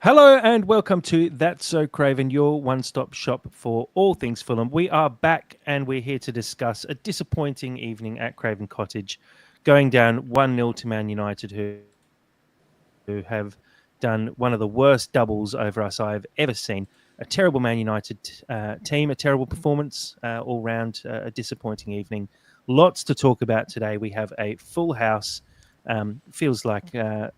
Hello and welcome to That's So Craven, your one-stop shop for all things Fulham. We are back and we're here to discuss a disappointing evening at Craven Cottage, going down 1-0 to Man United, who have done one of the worst doubles over us I've ever seen. A terrible Man United team, a terrible performance all round, a disappointing evening. Lots to talk about today. We have a full house. Feels like an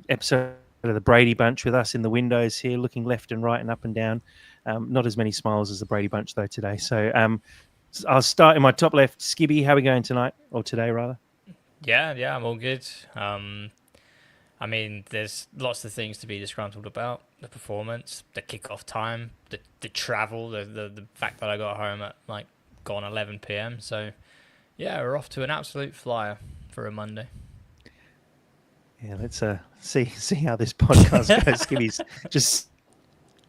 episode of the Brady Bunch with us in the windows here, looking left and right and up and down. Not as many smiles as the Brady Bunch though today. So I'll start in my top left. Skibby, how are we going tonight or today rather? Yeah, I'm all good. I mean, there's lots of things to be disgruntled about. The performance, the kickoff time, the travel, the fact that I got home at like gone 11 p.m. So yeah, we're off to an absolute flyer for a Monday. Yeah, let's see how this podcast goes. Skibby's just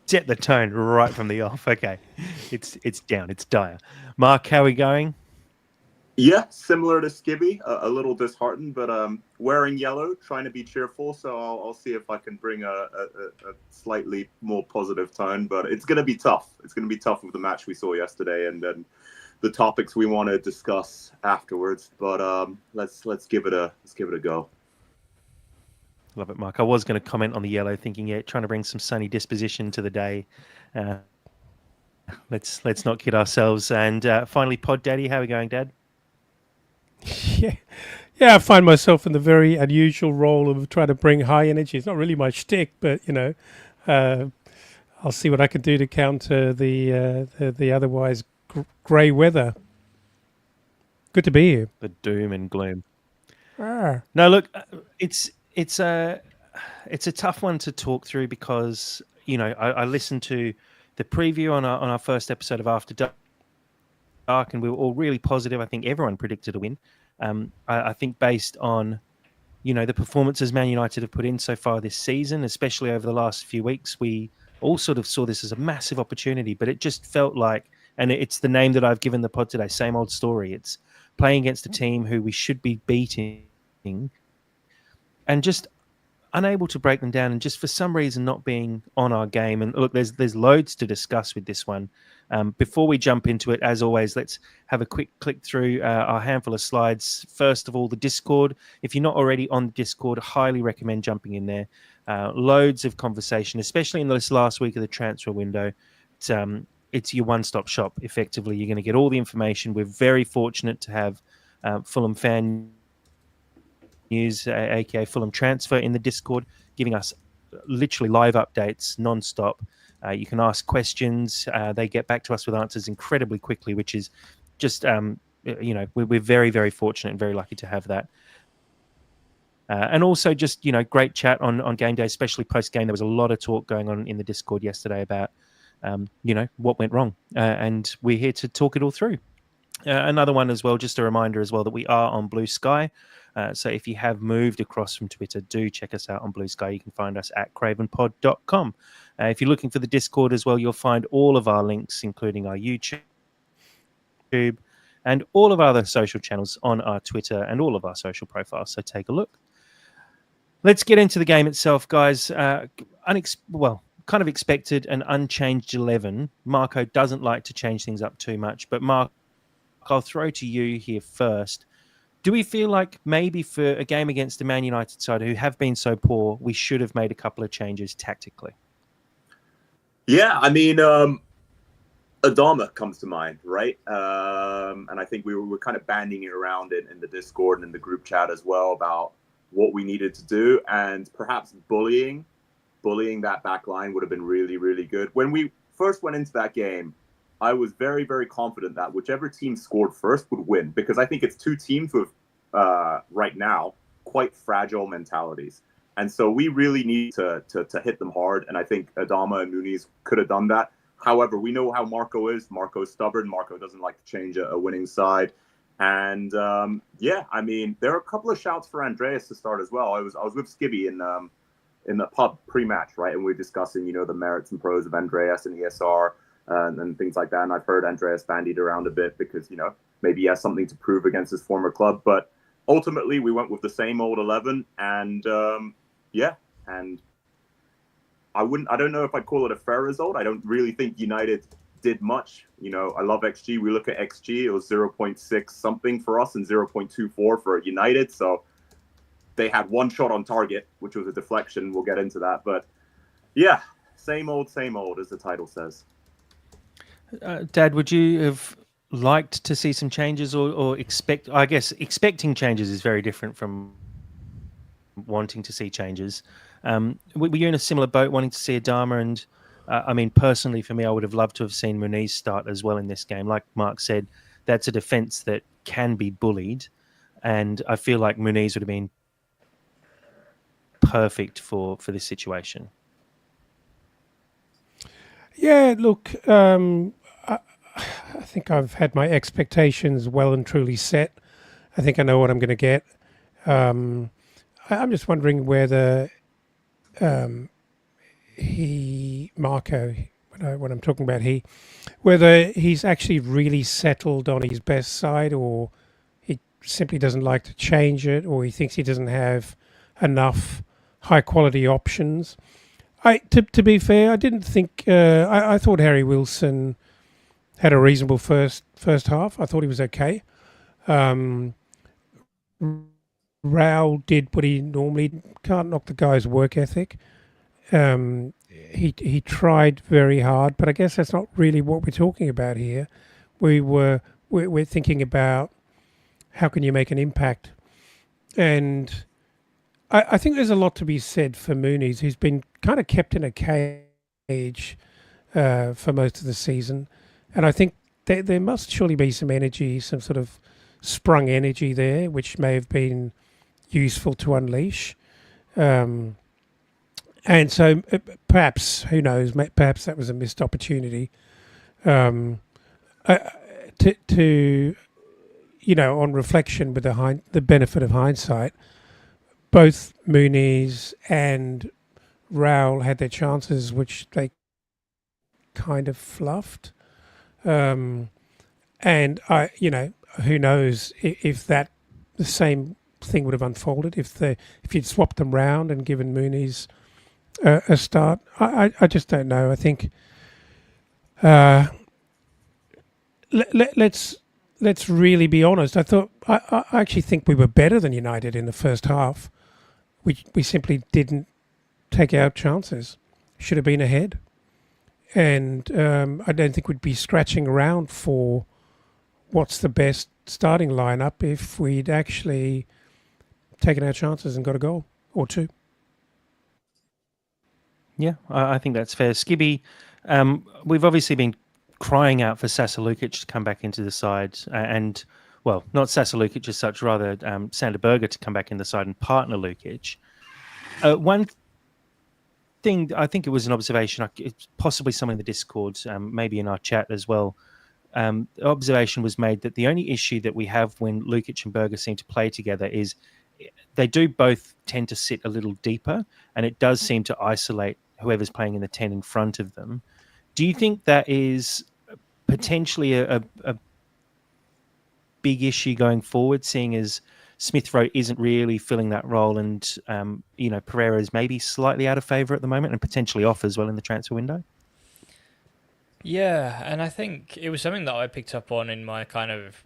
set the tone right from the off. Okay, it's down. It's dire. Mark, how are we going? Yeah, similar to Skibby, a little disheartened, but wearing yellow, trying to be cheerful. So I'll see if I can bring a slightly more positive tone. But it's going to be tough. It's going to be tough with the match we saw yesterday, and then the topics we want to discuss afterwards. But let's give it a go. Love it, Mark. I was going to comment on the yellow, thinking, yeah, trying to bring some sunny disposition to the day. Uh, let's not kid ourselves. And finally, Pod Daddy, how are we going, Dad? Yeah, yeah. I find myself in the very unusual role of trying to bring high energy. It's not really my shtick, but uh, I'll see what I can do to counter the otherwise grey weather. Good to be here. The doom and gloom. Ah. No, look, it's a tough one to talk through because I listened to the preview on our first episode of After Dark, and we were all really positive. I think everyone predicted a win. I think based on the performances Man United have put in so far this season, especially over the last few weeks, we all sort of saw this as a massive opportunity. But it just felt like, and it's the name that I've given the pod today, same old story. It's playing against a team who we should be beating, and just unable to break them down, and just for some reason not being on our game. And look, there's loads to discuss with this one. Before we jump into it, as always, let's have a quick click through our handful of slides. First of all, the Discord. If you're not already on the Discord, highly recommend jumping in there. Loads of conversation, especially in this last week of the transfer window. It's your one-stop shop, effectively. You're going to get all the information. We're very fortunate to have Fulham Fan News, aka Fulham Transfer, in the Discord, giving us literally live updates non-stop. You can ask questions. They get back to us with answers incredibly quickly, which is just, we're very, very fortunate and very lucky to have that. And also just, great chat on game day, especially post-game. There was a lot of talk going on in the Discord yesterday about, what went wrong. And we're here to talk it all through. Another one as well, just a reminder as well that we are on Blue Sky. So if you have moved across from Twitter, do check us out on Blue Sky. You can find us at cravenpod.com. If you're looking for the Discord as well, you'll find all of our links, including our YouTube and all of our other social channels on our Twitter and all of our social profiles. So take a look. Let's get into the game itself, guys. Kind of expected an unchanged 11. Marco doesn't like to change things up too much, but Mark, I'll throw to you here first. Do we feel like maybe for a game against the Man United side, who have been so poor, we should have made a couple of changes tactically? Yeah, I mean, Adama comes to mind, right? And I think we were kind of banding it around in the Discord and in the group chat as well about what we needed to do, and perhaps bullying that back line would have been really, really good. When we first went into that game, I was very, very confident that whichever team scored first would win, because I think it's two teams with, right now, quite fragile mentalities. And so we really need to hit them hard. And I think Adama and Muniz could have done that. However, we know how Marco is. Marco's stubborn. Marco doesn't like to change a winning side. And I mean, there are a couple of shouts for Andreas to start as well. I was with Skibby in the pub pre-match, right? And we were discussing, the merits and pros of Andreas and ESR. And things like that. And I've heard Andreas bandied around a bit because, maybe he has something to prove against his former club. But ultimately, we went with the same old 11. And, and I don't know if I'd call it a fair result. I don't really think United did much. I love XG. We look at XG, it was 0.6 something for us and 0.24 for United. So they had one shot on target, which was a deflection. We'll get into that. But yeah, same old, as the title says. Dad, would you have liked to see some changes or expect? I guess expecting changes is very different from wanting to see changes. Were you in a similar boat, wanting to see Adama? And I mean, personally, for me, I would have loved to have seen Muniz start as well in this game. Like Mark said, that's a defence that can be bullied, and I feel like Muniz would have been perfect for this situation. Yeah, look, I think I've had my expectations well and truly set. I think I know what I'm going to get. I'm just wondering whether Marco, when I'm talking about whether he's actually really settled on his best side, or he simply doesn't like to change it, or he thinks he doesn't have enough high quality options. To be fair, I didn't think. I thought Harry Wilson had a reasonable first half. I thought he was okay. Raul did what he normally can't knock the guy's work ethic. He tried very hard, but I guess that's not really what we're talking about here. We're thinking about how can you make an impact, and I think there's a lot to be said for Muniz, who's been kind of kept in a cage for most of the season. And I think there must surely be some energy, some sort of sprung energy there, which may have been useful to unleash. And so perhaps, who knows, perhaps that was a missed opportunity to on reflection, with the benefit of hindsight, both Muniz and Raul had their chances, which they kind of fluffed. And who knows if the same thing would have unfolded if you'd swapped them round and given Muniz a start. I just don't know. I think let's really be honest. I actually think we were better than United in the first half. We simply didn't take our chances. Should have been ahead. And I don't think we'd be scratching around for what's the best starting lineup if we'd actually taken our chances and got a goal or two. Yeah, I think that's fair. Skibby, we've obviously been crying out for Sasa Lukic to come back into the side and, well, not Sasa Lukic as such, rather Sander Berge to come back in the side and partner Lukic. One thing, I think it was an observation, it's possibly someone in the Discord, maybe in our chat as well. The observation was made that the only issue that we have when Lukic and Berge seem to play together is they do both tend to sit a little deeper, and it does seem to isolate whoever's playing in the 10 in front of them. Do you think that is potentially a big issue going forward, seeing as Smith Rowe isn't really filling that role, and Pereira is maybe slightly out of favour at the moment and potentially off as well in the transfer window? Yeah, and I think it was something that I picked up on in my kind of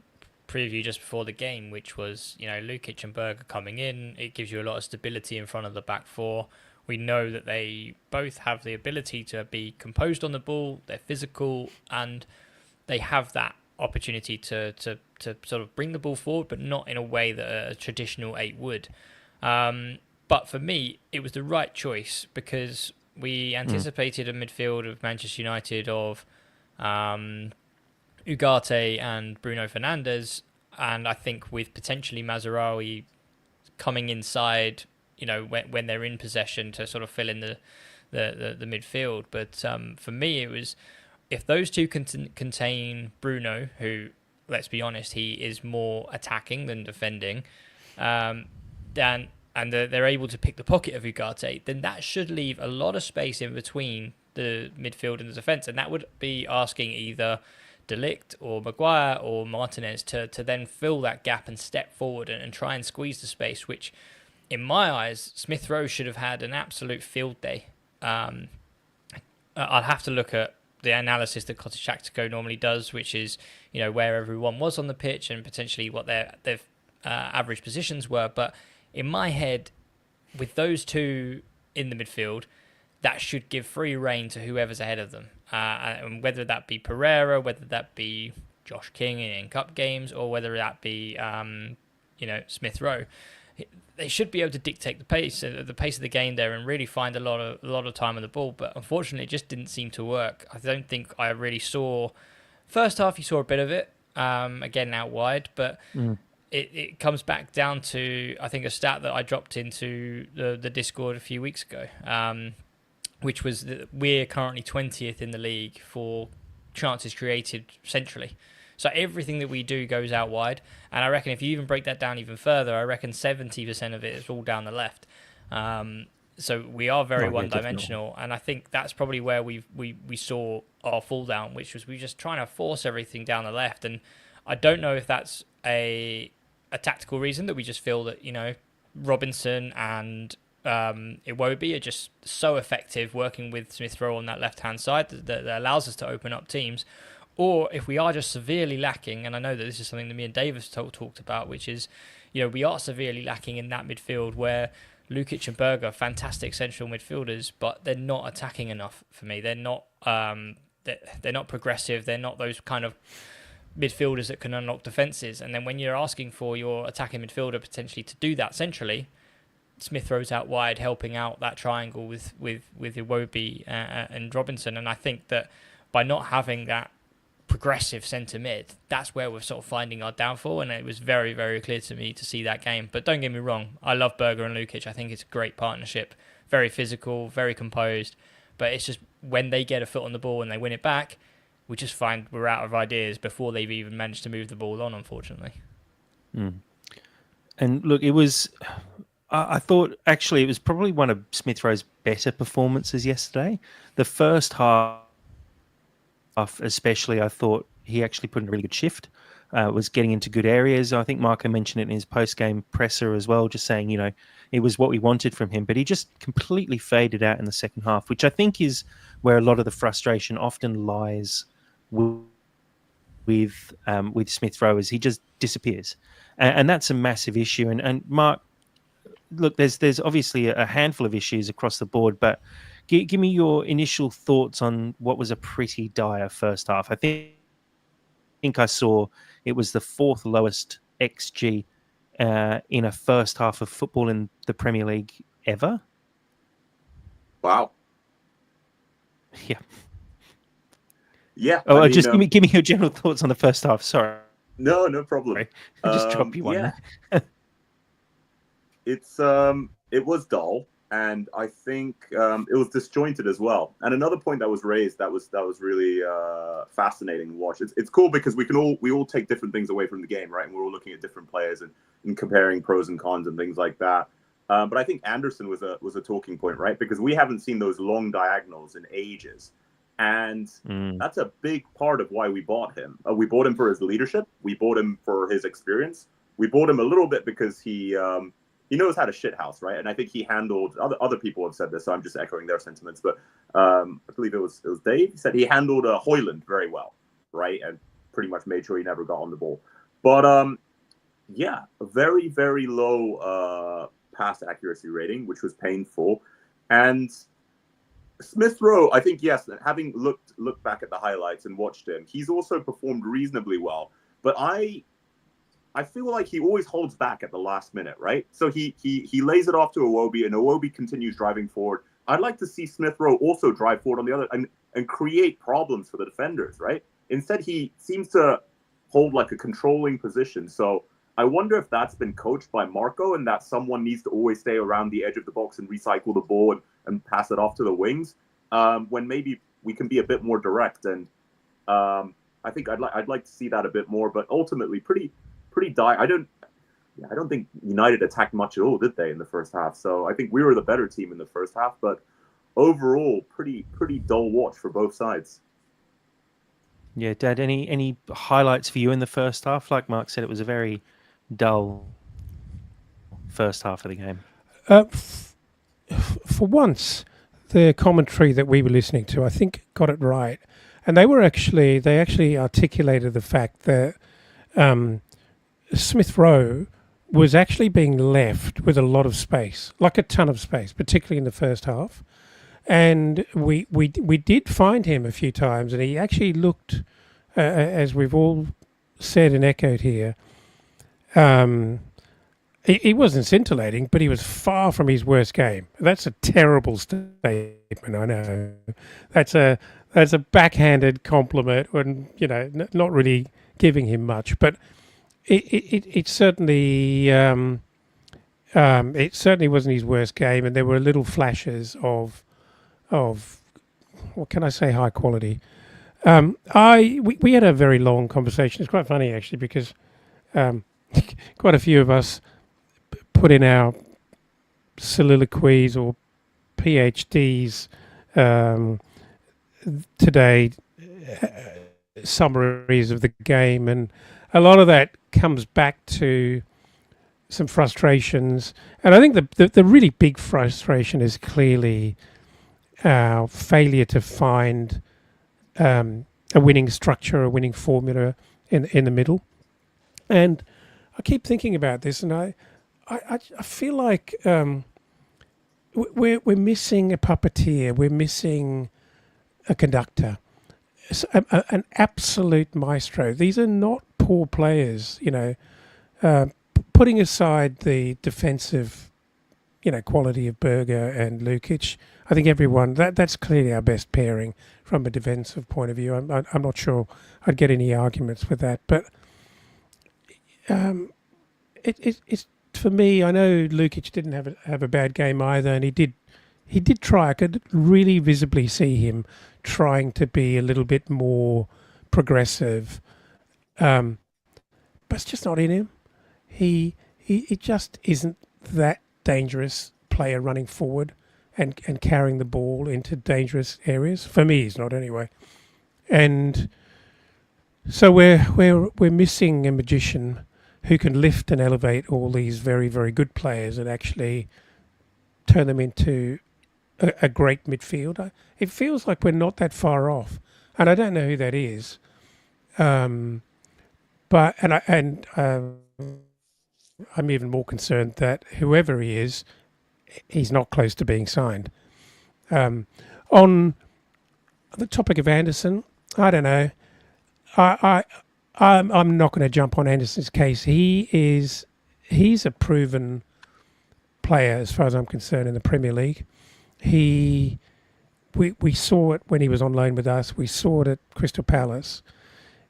preview just before the game, which was, Lukic and Berge coming in. It gives you a lot of stability in front of the back four. We know that they both have the ability to be composed on the ball. They're physical, and they have that opportunity to sort of bring the ball forward, but not in a way that a traditional 8 would. But for me, it was the right choice because we anticipated a midfield of Manchester United of Ugarte and Bruno Fernandes, and I think with potentially Mazraoui coming inside, when they're in possession to sort of fill in the midfield. But for me, it was, if those two contain Bruno, who, let's be honest, he is more attacking than defending, and they're able to pick the pocket of Ugarte, then that should leave a lot of space in between the midfield and the defence, and that would be asking either De Ligt or Maguire or Martinez to then fill that gap and step forward and try and squeeze the space, which, in my eyes, Smith Rowe should have had an absolute field day. I'd have to look at the analysis that Cottage Tactico normally does, which is where everyone was on the pitch and potentially what their average positions were. But in my head, with those two in the midfield, that should give free rein to whoever's ahead of them, and whether that be Pereira, whether that be Josh King in cup games, or whether that be Smith Rowe. They should be able to dictate the pace of the game there and really find a lot of time on the ball. But unfortunately, it just didn't seem to work. I don't think I really saw. First half, you saw a bit of it, again out wide, but it comes back down to, I think, a stat that I dropped into the Discord a few weeks ago, which was that we're currently 20th in the league for chances created centrally. So everything that we do goes out wide. And I reckon if you even break that down even further, I reckon 70% of it is all down the left. So we are very one-dimensional. And I think that's probably where we saw our fall down, which was we just trying to force everything down the left. And I don't know if that's a tactical reason that we just feel that, Robinson and Iwobi are just so effective working with Smith Rowe on that left-hand side that allows us to open up teams. Or if we are just severely lacking, and I know that this is something that me and Dave have talked about, which is, we are severely lacking in that midfield where Lukic and Berger are fantastic central midfielders, but they're not attacking enough for me. They're not they're not progressive. They're not those kind of midfielders that can unlock defences. And then when you're asking for your attacking midfielder potentially to do that centrally, Smith Rowe's out wide, helping out that triangle with Iwobi and Robinson. And I think that by not having that progressive centre mid, that's where we're sort of finding our downfall, and it was very, very clear to me to see that game. But don't get me wrong, I love Berger and Lukic. I think it's a great partnership, very physical, very composed, but it's just when they get a foot on the ball and they win it back, we just find we're out of ideas before they've even managed to move the ball on, unfortunately. And look, it was, I thought actually it was probably one of Smith Rowe's better performances yesterday. The first half especially, I thought he actually put in a really good shift, was getting into good areas. I think Marco mentioned it in his post-game presser as well, just saying, it was what we wanted from him, but he just completely faded out in the second half, which I think is where a lot of the frustration often lies with Smith Rowe, is he just disappears. And that's a massive issue. And Mark, look, there's obviously a handful of issues across the board, but give me your initial thoughts on what was a pretty dire first half. I think I saw it was the fourth lowest XG in a first half of football in the Premier League ever. Wow. Yeah. Yeah. Oh, just give me your general thoughts on the first half. Sorry. No problem. Sorry. Just drop you one. Yeah. It was dull, and I think it was disjointed as well. And another point that was raised that was really fascinating to watch. It's cool because we all take different things away from the game, right? And we're all looking at different players and comparing pros and cons and things like that. But I think Anderson was a talking point, right? Because we haven't seen those long diagonals in ages. And that's a big part of why we bought him. We bought him for his leadership. We bought him for his experience. We bought him a little bit because he knows how to shithouse, right? And I think he handled, other people have said this, so I'm just echoing their sentiments. But I believe it was Dave. He said he handled Højlund very well, right? And pretty much made sure he never got on the ball. But a very, very low pass accuracy rating, which was painful. And Smith Rowe, I think, yes, having looked back at the highlights and watched him, he's also performed reasonably well. But I feel like he always holds back at the last minute, right? So he lays it off to Iwobi, and Iwobi continues driving forward. I'd like to see Smith Rowe also drive forward on the other and create problems for the defenders, right? Instead, he seems to hold like a controlling position. So I wonder if that's been coached by Marco, and that someone needs to always stay around the edge of the box and recycle the ball and pass it off to the wings, when maybe we can be a bit more direct. And I think I'd like to see that a bit more. But ultimately, pretty dire. I don't think United attacked much at all, did they, in the first half? So I think we were the better team in the first half. But overall, pretty dull watch for both sides. Yeah, Dad, any highlights for you in the first half? Like Mark said, it was a very dull first half of the game. For once, the commentary that we were listening to, I think, got it right, and they actually articulated the fact that Smith Rowe was actually being left with a lot of space, like a ton of space, particularly in the first half. And we did find him a few times, and he actually looked, as we've all said and echoed here, he wasn't scintillating, but he was far from his worst game. That's a terrible statement, I know. That's a backhanded compliment, and not really giving him much. But it certainly wasn't his worst game, and there were little flashes of what can I say, high quality. We had a very long conversation. It's quite funny actually, because quite a few of us put in our soliloquies or PhDs today, summaries of the game, and a lot of that comes back to some frustrations. And I think the really big frustration is clearly our failure to find a winning structure, a winning formula in the middle. And I keep thinking about this, and I feel like we're missing a puppeteer, we're missing a conductor, an absolute maestro. These are not poor players, putting aside the defensive, quality of Berger and Lukic. I think everyone that's clearly our best pairing from a defensive point of view. I'm not sure I'd get any arguments with that, but it's for me. I know Lukic didn't have a bad game either, and he did try. I could really visibly see him trying to be a little bit more progressive, but it's just not in him. He just isn't that dangerous player running forward and carrying the ball into dangerous areas. For me, he's not anyway. And so we're missing a magician who can lift and elevate all these very, very good players and actually turn them into a great midfield. It feels like we're not that far off, and I don't know who that is. I'm even more concerned that whoever he is, he's not close to being signed. On the topic of Anderson, I don't know. I'm not going to jump on Anderson's case. He's a proven player as far as I'm concerned in the Premier League. We saw it when he was on loan with us. We saw it at Crystal Palace.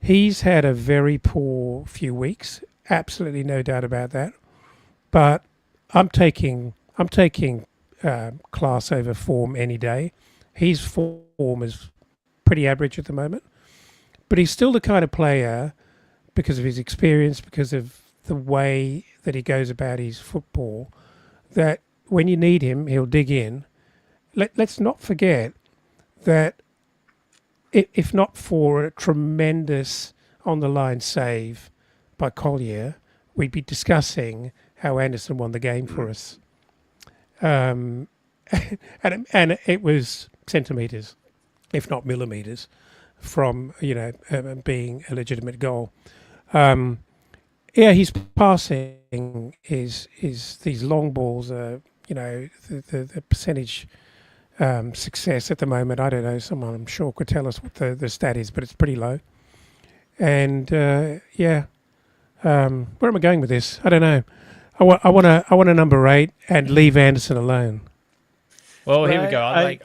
He's had a very poor few weeks. Absolutely no doubt about that. But I'm taking class over form any day. His form is pretty average at the moment, but he's still the kind of player, because of his experience, because of the way that he goes about his football, that when you need him, he'll dig in. Let's not forget that if not for a tremendous on-the-line save by Collier, we'd be discussing how Anderson won the game for us. And it was centimetres, if not millimetres, from being a legitimate goal. His passing is these long balls. The percentage success at the moment, I don't know. Someone I'm sure could tell us what the stat is, but it's pretty low. And where am I going with this? I don't know. I want a number 8 and leave Anderson alone. Well, here we go. I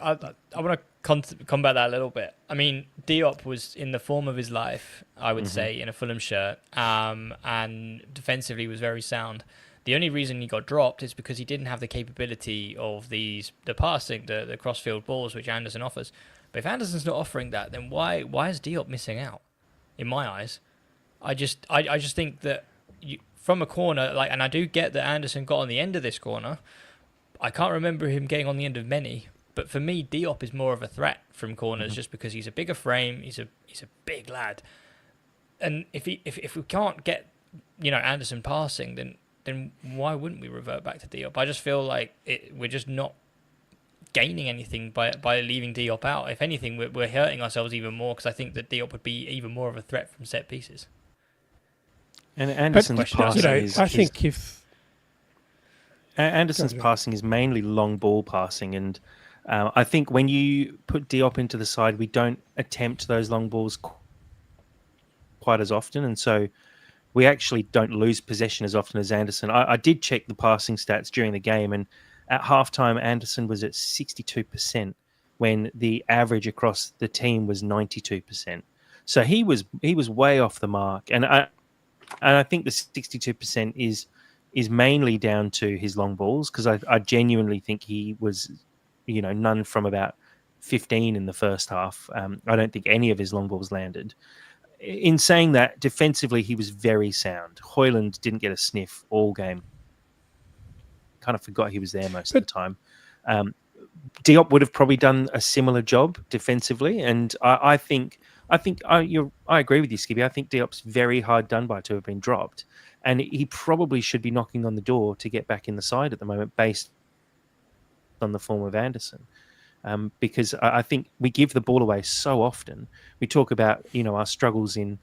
want to combat that a little bit. I mean, Diop was in the form of his life, I would say, in a Fulham shirt, and defensively was very sound. The only reason he got dropped is because he didn't have the capability of the passing, the crossfield balls which Anderson offers. But if Anderson's not offering that, then why is Diop missing out? In my eyes, I just think that from a corner, and I do get that Anderson got on the end of this corner. I can't remember him getting on the end of many, but for me, Diop is more of a threat from corners just because he's a bigger frame, he's a big lad, and if we can't get Anderson passing, then why wouldn't we revert back to Diop? I just feel like we're just not gaining anything by leaving Diop out. If anything, we're hurting ourselves even more because I think that Diop would be even more of a threat from set pieces. And But Anderson's question, you know, passing I think if Anderson's passing is mainly long ball passing, and I think when you put Diop into the side, we don't attempt those long balls quite as often, and so we actually don't lose possession as often as Anderson. I did check the passing stats during the game, and at halftime, Anderson was at 62% when the average across the team was 92%. So he was way off the mark, and I think the 62% is mainly down to his long balls, because I genuinely think he was, none from about 15 in the first half. I don't think any of his long balls landed. In saying that, defensively, he was very sound. Hoyland didn't get a sniff all game. Kind of forgot he was there most of the time. Diop would have probably done a similar job defensively, and I agree with you, Skibby. I think Diop's very hard done by to have been dropped, and he probably should be knocking on the door to get back in the side at the moment, based on the form of Anderson. Because I think we give the ball away so often. We talk about our struggles in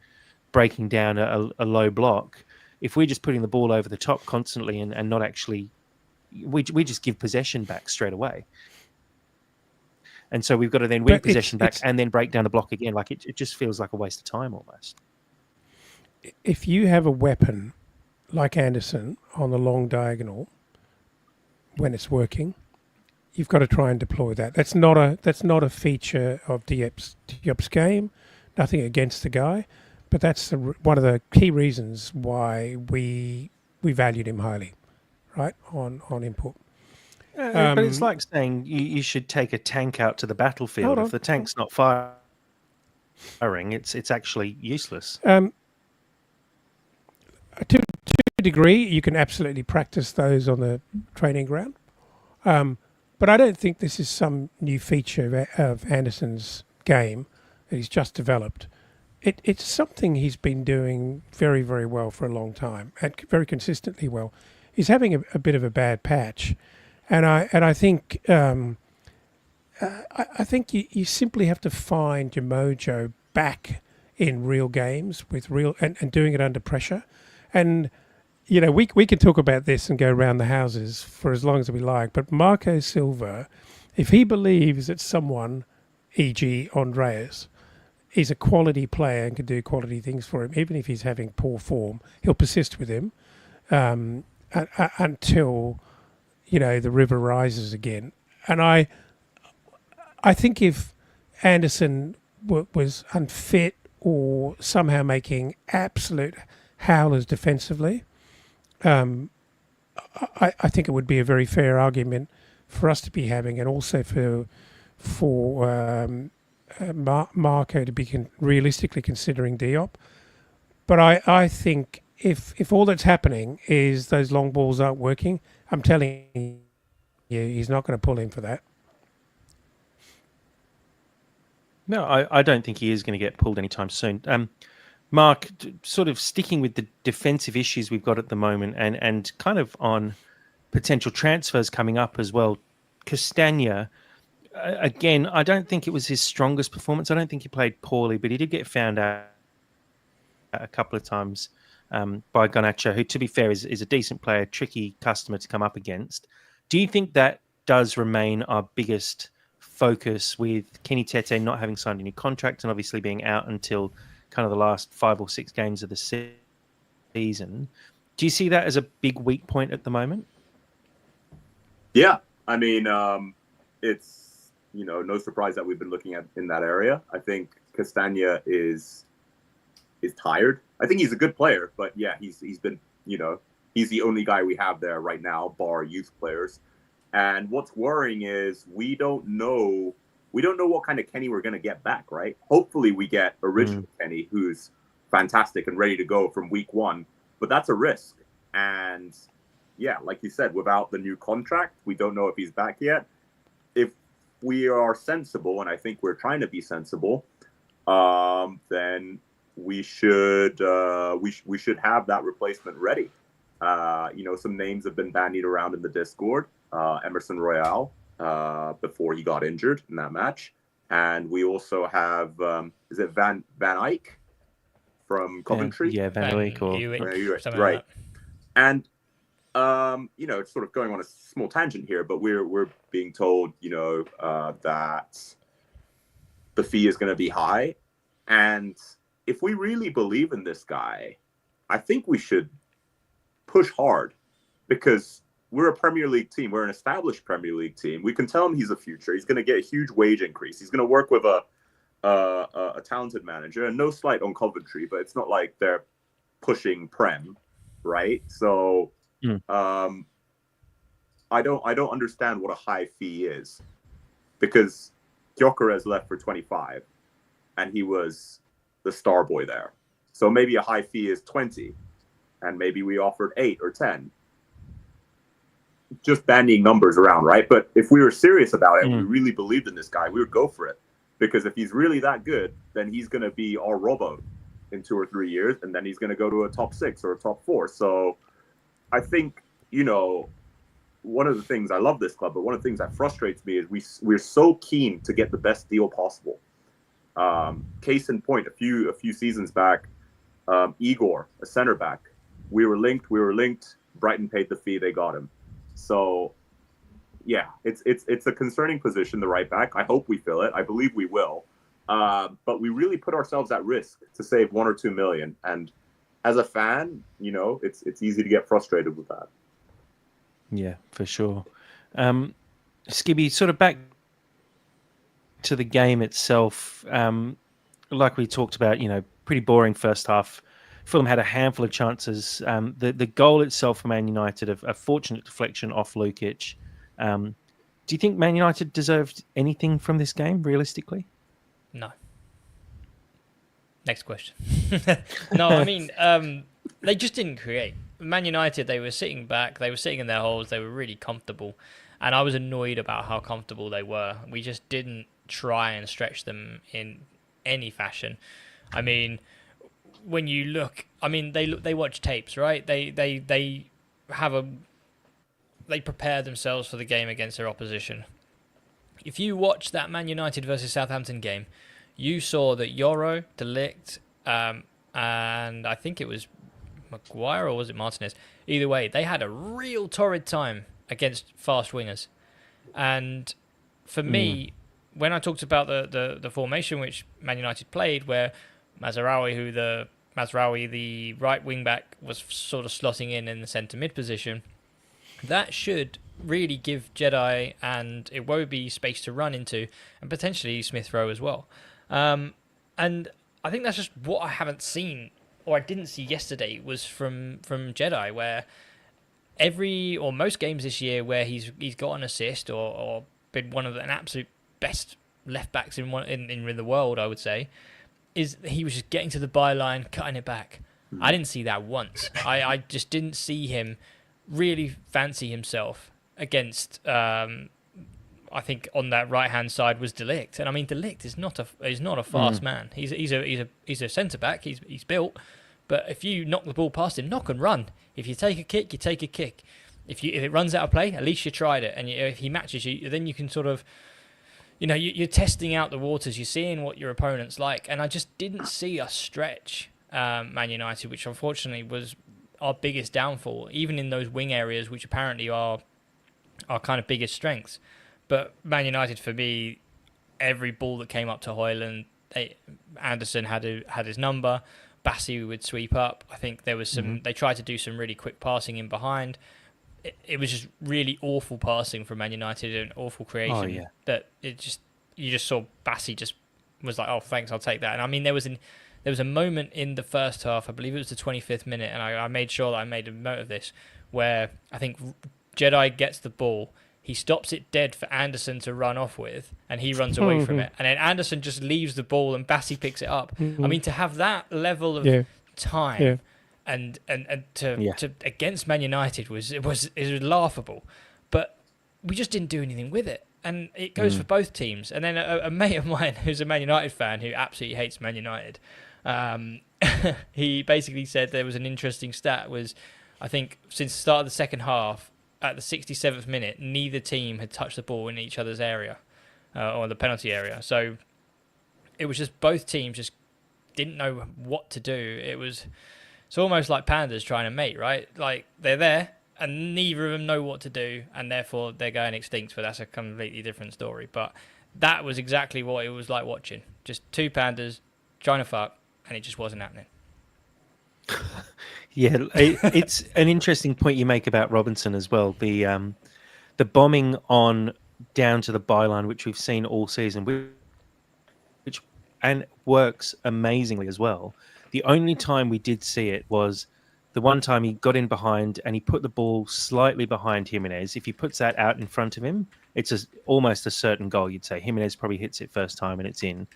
breaking down a low block. If we're just putting the ball over the top constantly and not actually, we just give possession back straight away. And so we've got to then win possession back and then break down the block again. Like it just feels like a waste of time almost. If you have a weapon like Anderson on the long diagonal, when it's working, you've got to try and deploy that. That's not a feature of Diop's game. Nothing against the guy, but that's one of the key reasons why we valued him highly, right, on input. But it's like saying you should take a tank out to the battlefield. If the tank's not firing, it's actually useless. To a degree, you can absolutely practice those on the training ground. But I don't think this is some new feature of Anderson's game that he's just developed. It's something he's been doing very, very well for a long time, and very consistently well. He's having a bit of a bad patch, and I think you simply have to find your mojo back in real games with real and doing it under pressure. And we can talk about this and go around the houses for as long as we like, but Marco Silva, if he believes that someone, e.g. Andreas, is a quality player and can do quality things for him, even if he's having poor form, he'll persist with him until the river rises again. And I think if Anderson was unfit or somehow making absolute howlers defensively, I think it would be a very fair argument for us to be having, and also for Marco to be realistically considering Diop. But I think if all that's happening is those long balls aren't working, I'm telling you, he's not going to pull in for that. No, I don't think he is going to get pulled anytime soon. Mark, sort of sticking with the defensive issues we've got at the moment, and kind of on potential transfers coming up as well. Castagna, again, I don't think it was his strongest performance. I don't think he played poorly, but he did get found out a couple of times by Garnacho, who, to be fair, is a decent player, tricky customer to come up against. Do you think that does remain our biggest focus, with Kenny Tete not having signed a new contract and obviously being out until kind of the last 5 or 6 games of the season? Do you see that as a big weak point at the moment? Yeah, I mean, it's no surprise that we've been looking at in that area. I think Castagna is tired. I think he's a good player, but yeah, he's been he's the only guy we have there right now, bar youth players. And what's worrying is we don't know what kind of Kenny we're going to get back, right? Hopefully we get original Kenny, who's fantastic and ready to go from week 1, but that's a risk. And yeah, like you said, without the new contract, we don't know if he's back yet. If we are sensible, and I think we're trying to be sensible, then we should have that replacement ready. Some names have been bandied around in the Discord. Emerson Royale, before he got injured in that match. And we also have, is it Van Eyck from Coventry? Yeah, Van Leek or something right. like that. And it's sort of going on a small tangent here, but we're being told, that the fee is going to be high. And if we really believe in this guy, I think we should push hard, because we're a Premier League team. We're an established Premier League team. We can tell him he's a future. He's going to get a huge wage increase. He's going to work with a talented manager. And no slight on Coventry, but it's not like they're pushing Prem, right? So I don't understand what a high fee is, because Gyökeres left for 25, and he was the star boy there. So maybe a high fee is 20, and maybe we offered 8 or 10. Just bandying numbers around, right? But if we were serious about it, we really believed in this guy, we would go for it. Because if he's really that good, then he's going to be our Robbo in 2 or 3 years, and then he's going to go to a top 6 or a top 4. So I think, one of the things, I love this club, but one of the things that frustrates me is we're so keen to get the best deal possible. Case in point, a few seasons back, Igor, a center back, we were linked. Brighton paid the fee, they got him. So, yeah, it's a concerning position, the right back. I hope we fill it. I believe we will. But we really put ourselves at risk to save 1 or 2 million. And as a fan, it's easy to get frustrated with that. Yeah, for sure. Skibby, sort of back to the game itself. Like we talked about, pretty boring first half. Fulham had a handful of chances. The goal itself for Man United, a fortunate deflection off Lukic. Do you think Man United deserved anything from this game, realistically? No. Next question. No, I mean, they just didn't create. Man United, they were sitting back, they were sitting in their holes, they were really comfortable. And I was annoyed about how comfortable they were. We just didn't try and stretch them in any fashion. I mean, when you look, they watch tapes, right? They prepare themselves for the game against their opposition. If you watch that Man United versus Southampton game, you saw that Yoro, De Ligt, and I think it was Maguire or was it Martinez? Either way, they had a real torrid time against fast wingers. And for me, when I talked about the formation which Man United played, where Mazraoui, the right wing back, was sort of slotting in the centre mid position, that should really give Jedi and Iwobi space to run into, and potentially Smith Rowe as well. And I think that's just what I haven't seen, or I didn't see yesterday, was from Jedi, where most games this year where he's got an assist or been one of an absolute best left backs in the world, I would say, is he was just getting to the byline, cutting it back. I didn't see that once. I just didn't see him really fancy himself against. I think on that right hand side was De Ligt, and I mean De Ligt is not a fast man. He's a centre back. He's built, but if you knock the ball past him, knock and run. If you take a kick, you take a kick. If it runs out of play, at least you tried it, and if he matches you, then you can sort of, you're testing out the waters. You're seeing what your opponent's like, and I just didn't see us stretch Man United, which unfortunately was our biggest downfall, even in those wing areas, which apparently are our kind of biggest strengths. But Man United, for me, every ball that came up to Højlund, Anderson had his number. Bassi would sweep up. I think there was some. They tried to do some really quick passing in behind. It was just really awful passing from Man United and awful creation. Oh, yeah. That you just saw Bassi just was like, oh, thanks, I'll take that. And I mean, there was a moment in the first half, I believe it was the 25th minute, and I made sure that I made a note of this, where I think Jedi gets the ball. He stops it dead for Anderson to run off with, and he runs away from it. And then Anderson just leaves the ball, and Bassi picks it up. I mean, to have that level of time and to against Man United was laughable. But we just didn't do anything with it. And it goes for both teams. And then a mate of mine who's a Man United fan who absolutely hates Man United, he basically said there was an interesting stat, was I think since the start of the second half, at the 67th minute, neither team had touched the ball in each other's area or the penalty area. So it was just both teams just didn't know what to do. It's almost like pandas trying to mate, right? Like they're there and neither of them know what to do, and therefore they're going extinct. But that's a completely different story. But that was exactly what it was like watching. Just two pandas trying to fuck, and it just wasn't happening. Yeah, it's an interesting point you make about Robinson as well. The bombing on down to the byline, which we've seen all season, which and works amazingly as well. The only time we did see it was the one time he got in behind and he put the ball slightly behind Jimenez. If he puts that out in front of him, it's almost a certain goal. You'd say Jimenez probably hits it first time and it's in.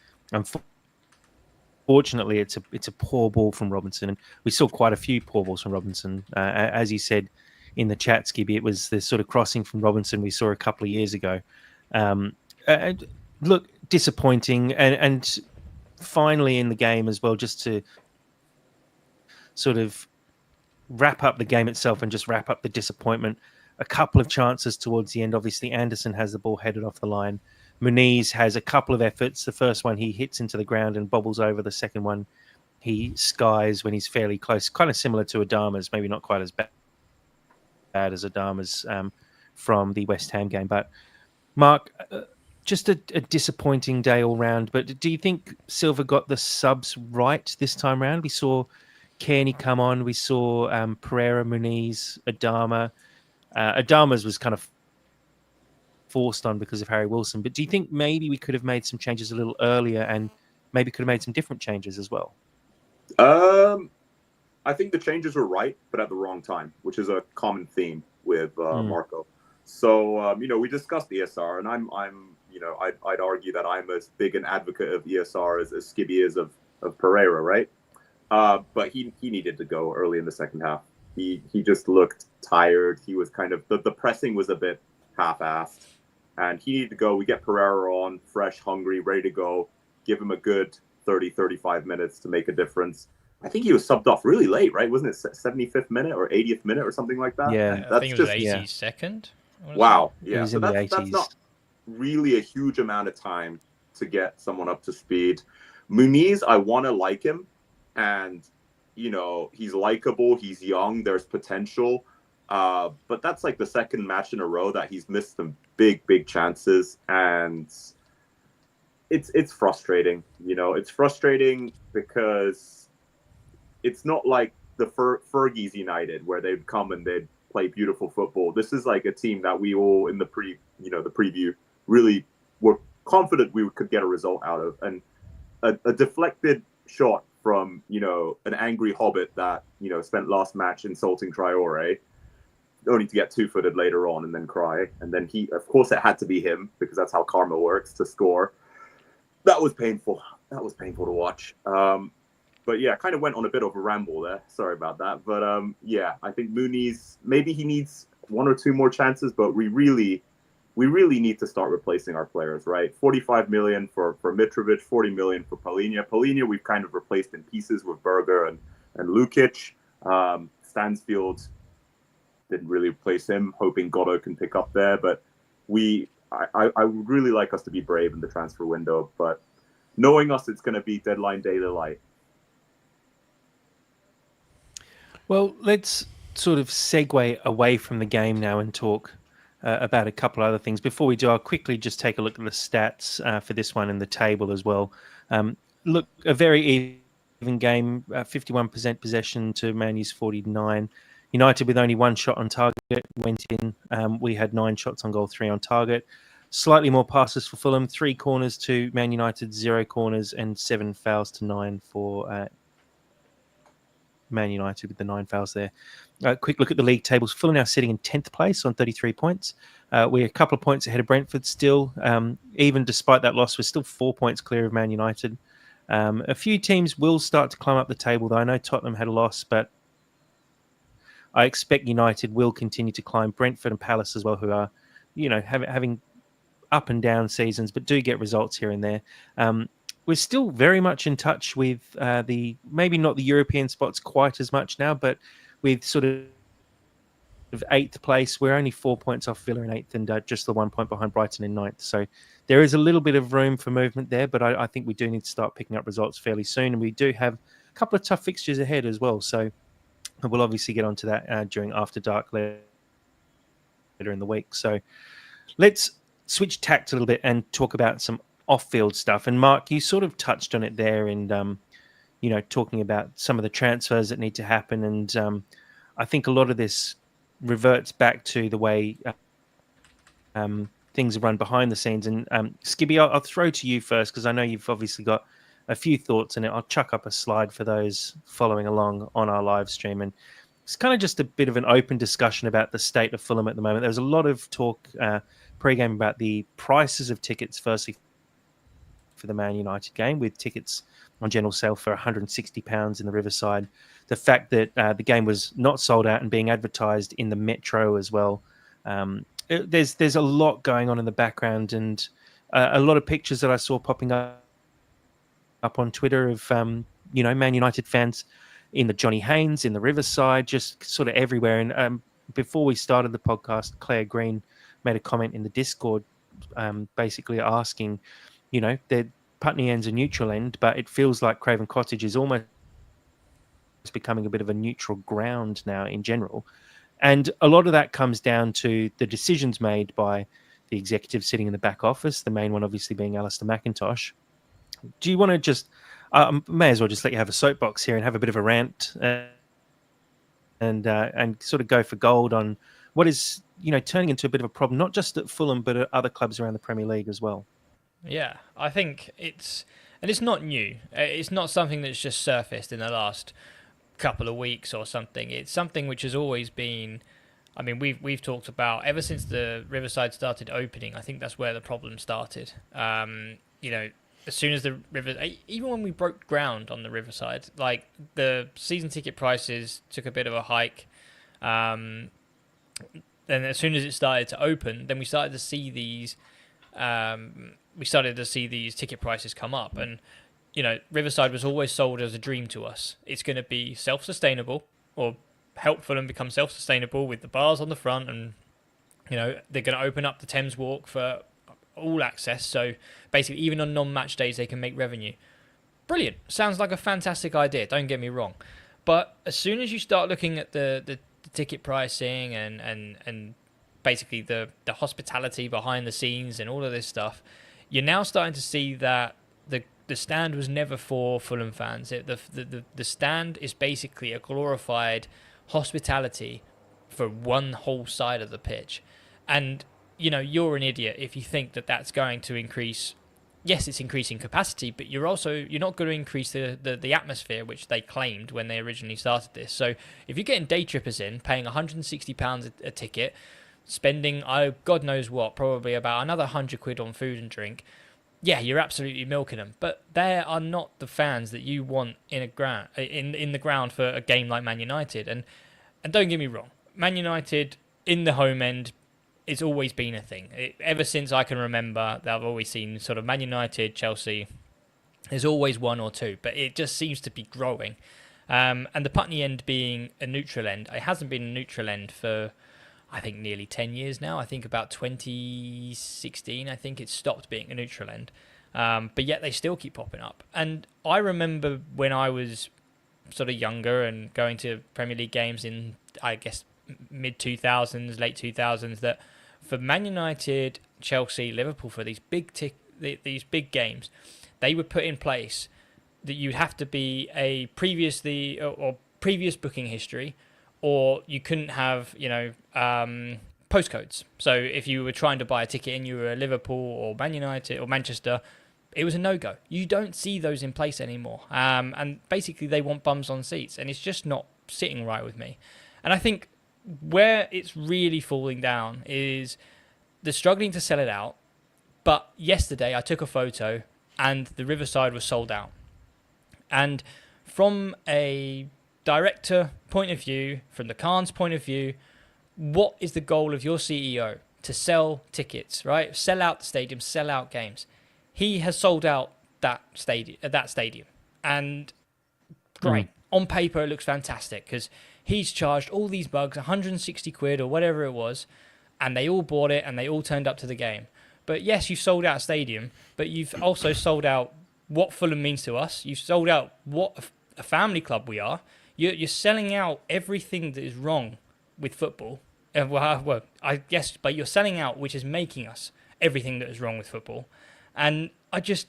Unfortunately, it's a poor ball from Robinson, and we saw quite a few poor balls from Robinson. As you said in the chat, Skibby, it was the sort of crossing from Robinson we saw a couple of years ago. And look, disappointing, and finally in the game as well, just to sort of wrap up the game itself and just wrap up the disappointment. A couple of chances towards the end. Obviously, Anderson has the ball headed off the line. Muniz has a couple of efforts. The first one he hits into the ground and bobbles over. The second one he skies when he's fairly close, kind of similar to Adama's, maybe not quite as bad as Adama's from the West Ham game. But Mark, just a disappointing day all round. But do you think Silva got the subs right this time round? We saw Kearney come on. We saw Pereira, Muniz, Adama. Adama's was kind of forced on because of Harry Wilson. But do you think maybe we could have made some changes a little earlier and maybe could have made some different changes as well? I think the changes were right, but at the wrong time, which is a common theme with Marco. So, we discussed ESR, and I'd argue that I'm as big an advocate of ESR as Skibby is of Pereira, right? But he needed to go early in the second half. He just looked tired. He was kind of the pressing was a bit half-assed, and he needed to go. We get Pereira on, fresh, hungry, ready to go. Give him a good 30, 35 minutes to make a difference. I think he was subbed off really late, right? Wasn't it 75th minute or 80th minute or something like that? Yeah, I think it was 82nd. Wow, yeah. Was so in the that's 80s. not really a huge amount of time to get someone up to speed. Muniz, I want to like him, and he's likable. He's young. There's potential. But that's like the second match in a row that he's missed some big chances, and it's frustrating. It's frustrating because it's not like the Fergie's United where they'd come and they'd play beautiful football. This is like a team that we all in the preview really were confident we could get a result out of, and a deflected shot from an angry hobbit that spent last match insulting Traore, only to get two-footed later on and then cry, and then of course it had to be him because that's how karma works, to score. That was painful to watch. But yeah, kind of went on a bit of a ramble there. Sorry about that. But yeah, I think Muniz, maybe he needs one or two more chances, but we really need to start replacing our players, right? 45 million for Mitrovic, 40 million for Palhinha. Palhinha we've kind of replaced in pieces with Berger and Lukic. Stansfield didn't really replace him, hoping Godo can pick up there. But I would really like us to be brave in the transfer window. But knowing us, it's going to be deadline day delight. Well, let's sort of segue away from the game now and talk about a couple of other things. Before we do, I'll quickly just take a look at the stats for this one in the table as well. Look, a very even game, 51% possession to Man U's 49. United with only one shot on target went in. We had 9 shots on goal, 3 on target. Slightly more passes for Fulham, 3 corners to Man United, 0 corners, and 7 fouls to 9 for Man United with the 9 fouls there. Quick look at the league tables. Fulham now sitting in 10th place on 33 points. We're a couple of points ahead of Brentford still. Even despite that loss, we're still 4 points clear of Man United. A few teams will start to climb up the table, though. I know Tottenham had a loss, but I expect United will continue to climb. Brentford and Palace as well, who are, having up and down seasons, but do get results here and there. We're still very much in touch with maybe not the European spots quite as much now, but with sort of eighth place. We're only 4 points off Villa in eighth, and just the 1 point behind Brighton in ninth. So there is a little bit of room for movement there, but I think we do need to start picking up results fairly soon, and we do have a couple of tough fixtures ahead as well. So we'll obviously get onto that during After Dark later in the week. So let's switch tact a little bit and talk about some off-field stuff. And Mark, you sort of touched on it there, and talking about some of the transfers that need to happen. And I think a lot of this reverts back to the way things are run behind the scenes. And Skibby, I'll throw to you first, because I know you've obviously got a few thoughts, and I'll chuck up a slide for those following along on our live stream. And it's kind of just a bit of an open discussion about the state of Fulham at the moment. There's a lot of talk pre-game about the prices of tickets, firstly for the Man United game, with tickets on general sale for £160 in the Riverside. The fact that the game was not sold out and being advertised in the Metro as well. There's a lot going on in the background, and a lot of pictures that I saw popping up on Twitter of Man United fans in the Johnny Haynes, in the Riverside, just sort of everywhere. And before we started the podcast, Claire Green made a comment in the Discord, basically asking, the Putney End's a neutral end, but it feels like Craven Cottage is almost becoming a bit of a neutral ground now in general. And a lot of that comes down to the decisions made by the executive sitting in the back office, the main one obviously being Alistair McIntosh. Do you want to just, may as well just let you have a soapbox here and have a bit of a rant and sort of go for gold on what is, turning into a bit of a problem, not just at Fulham, but at other clubs around the Premier League as well. Yeah, I think it's not new. It's not something that's just surfaced in the last couple of weeks or something. It's something which has always been. I mean, we've talked about ever since the Riverside started opening. I think that's where the problem started. As soon as the even when we broke ground on the Riverside, like the season ticket prices took a bit of a hike. Then as soon as it started to open, then we started to see these. We started to see these ticket prices come up, and Riverside was always sold as a dream to us. It's going to be self-sustainable, or help Fulham become self-sustainable with the bars on the front, and they're going to open up the Thames Walk for all access. So basically, even on non-match days, they can make revenue. Brilliant. Sounds like a fantastic idea. Don't get me wrong, but as soon as you start looking at the ticket pricing and basically the hospitality behind the scenes and all of this stuff, you're now starting to see that the stand was never for Fulham fans. The stand is basically a glorified hospitality for one whole side of the pitch. And, you're an idiot if you think that that's going to increase. Yes, it's increasing capacity, but you're not going to increase the atmosphere, which they claimed when they originally started this. So if you're getting day trippers in, paying £160 a ticket, spending, God knows what, probably about another £100 on food and drink, yeah, you're absolutely milking them. But they are not the fans that you want in the ground for a game like Man United. And don't get me wrong, Man United in the home end, it's always been a thing. Ever since I can remember, I've always seen sort of Man United, Chelsea. There's always one or two, but it just seems to be growing. And the Putney End being a neutral end, it hasn't been a neutral end for, I think, nearly 10 years now. I think about 2016, I think it stopped being a neutral end. But yet they still keep popping up. And I remember when I was sort of younger and going to Premier League games in, I guess, mid-2000s, late 2000s, that for Man United, Chelsea, Liverpool, for these big games, they would put in place that you'd have to be a previous booking history, or you couldn't have, postcodes. So if you were trying to buy a ticket and you were Liverpool or Man United or Manchester, it was a no-go. You don't see those in place anymore. And basically they want bums on seats, and it's just not sitting right with me. And I think where it's really falling down is they're struggling to sell it out. But yesterday I took a photo and the Riverside was sold out. And from a director point of view, from the Khan's point of view, what is the goal of your CEO? To sell tickets, right? Sell out the stadium, sell out games. He has sold out that stadium, and great. On paper, it looks fantastic because he's charged all these bugs 160 quid or whatever it was, and they all bought it and they all turned up to the game. But yes, you've sold out a stadium, but you've also sold out what Fulham means to us. You've sold out what a family club we are. You're selling out everything that is wrong with football. Well, I guess, but you're selling out which is making us everything that is wrong with football. And it's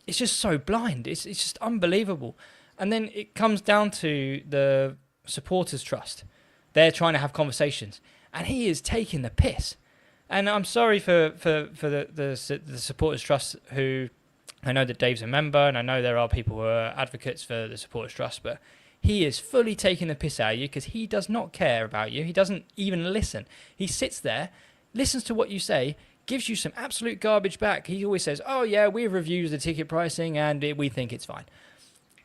just so blind. It's just unbelievable. And then it comes down to the supporters' trust. They're trying to have conversations, and he is taking the piss. And I'm sorry for the supporters' trust, who I know that Dave's a member, and I know there are people who are advocates for the supporters' trust, but he is fully taking the piss out of you because he does not care about you. He doesn't even listen. He sits there, listens to what you say, gives you some absolute garbage back. He always says, oh yeah, we've reviewed the ticket pricing and we think it's fine.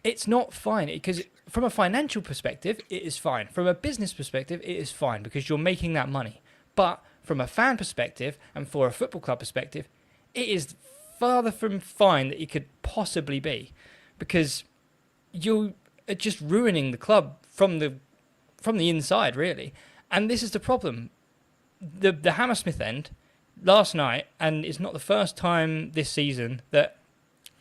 It's not fine, because from a financial perspective, it is fine. From a business perspective, it is fine because you're making that money. But from a fan perspective and for a football club perspective, it is farther from fine that it could possibly be, because you are just ruining the club from the inside, really. And this is the problem. The Hammersmith end last night, and it's not the first time this season that,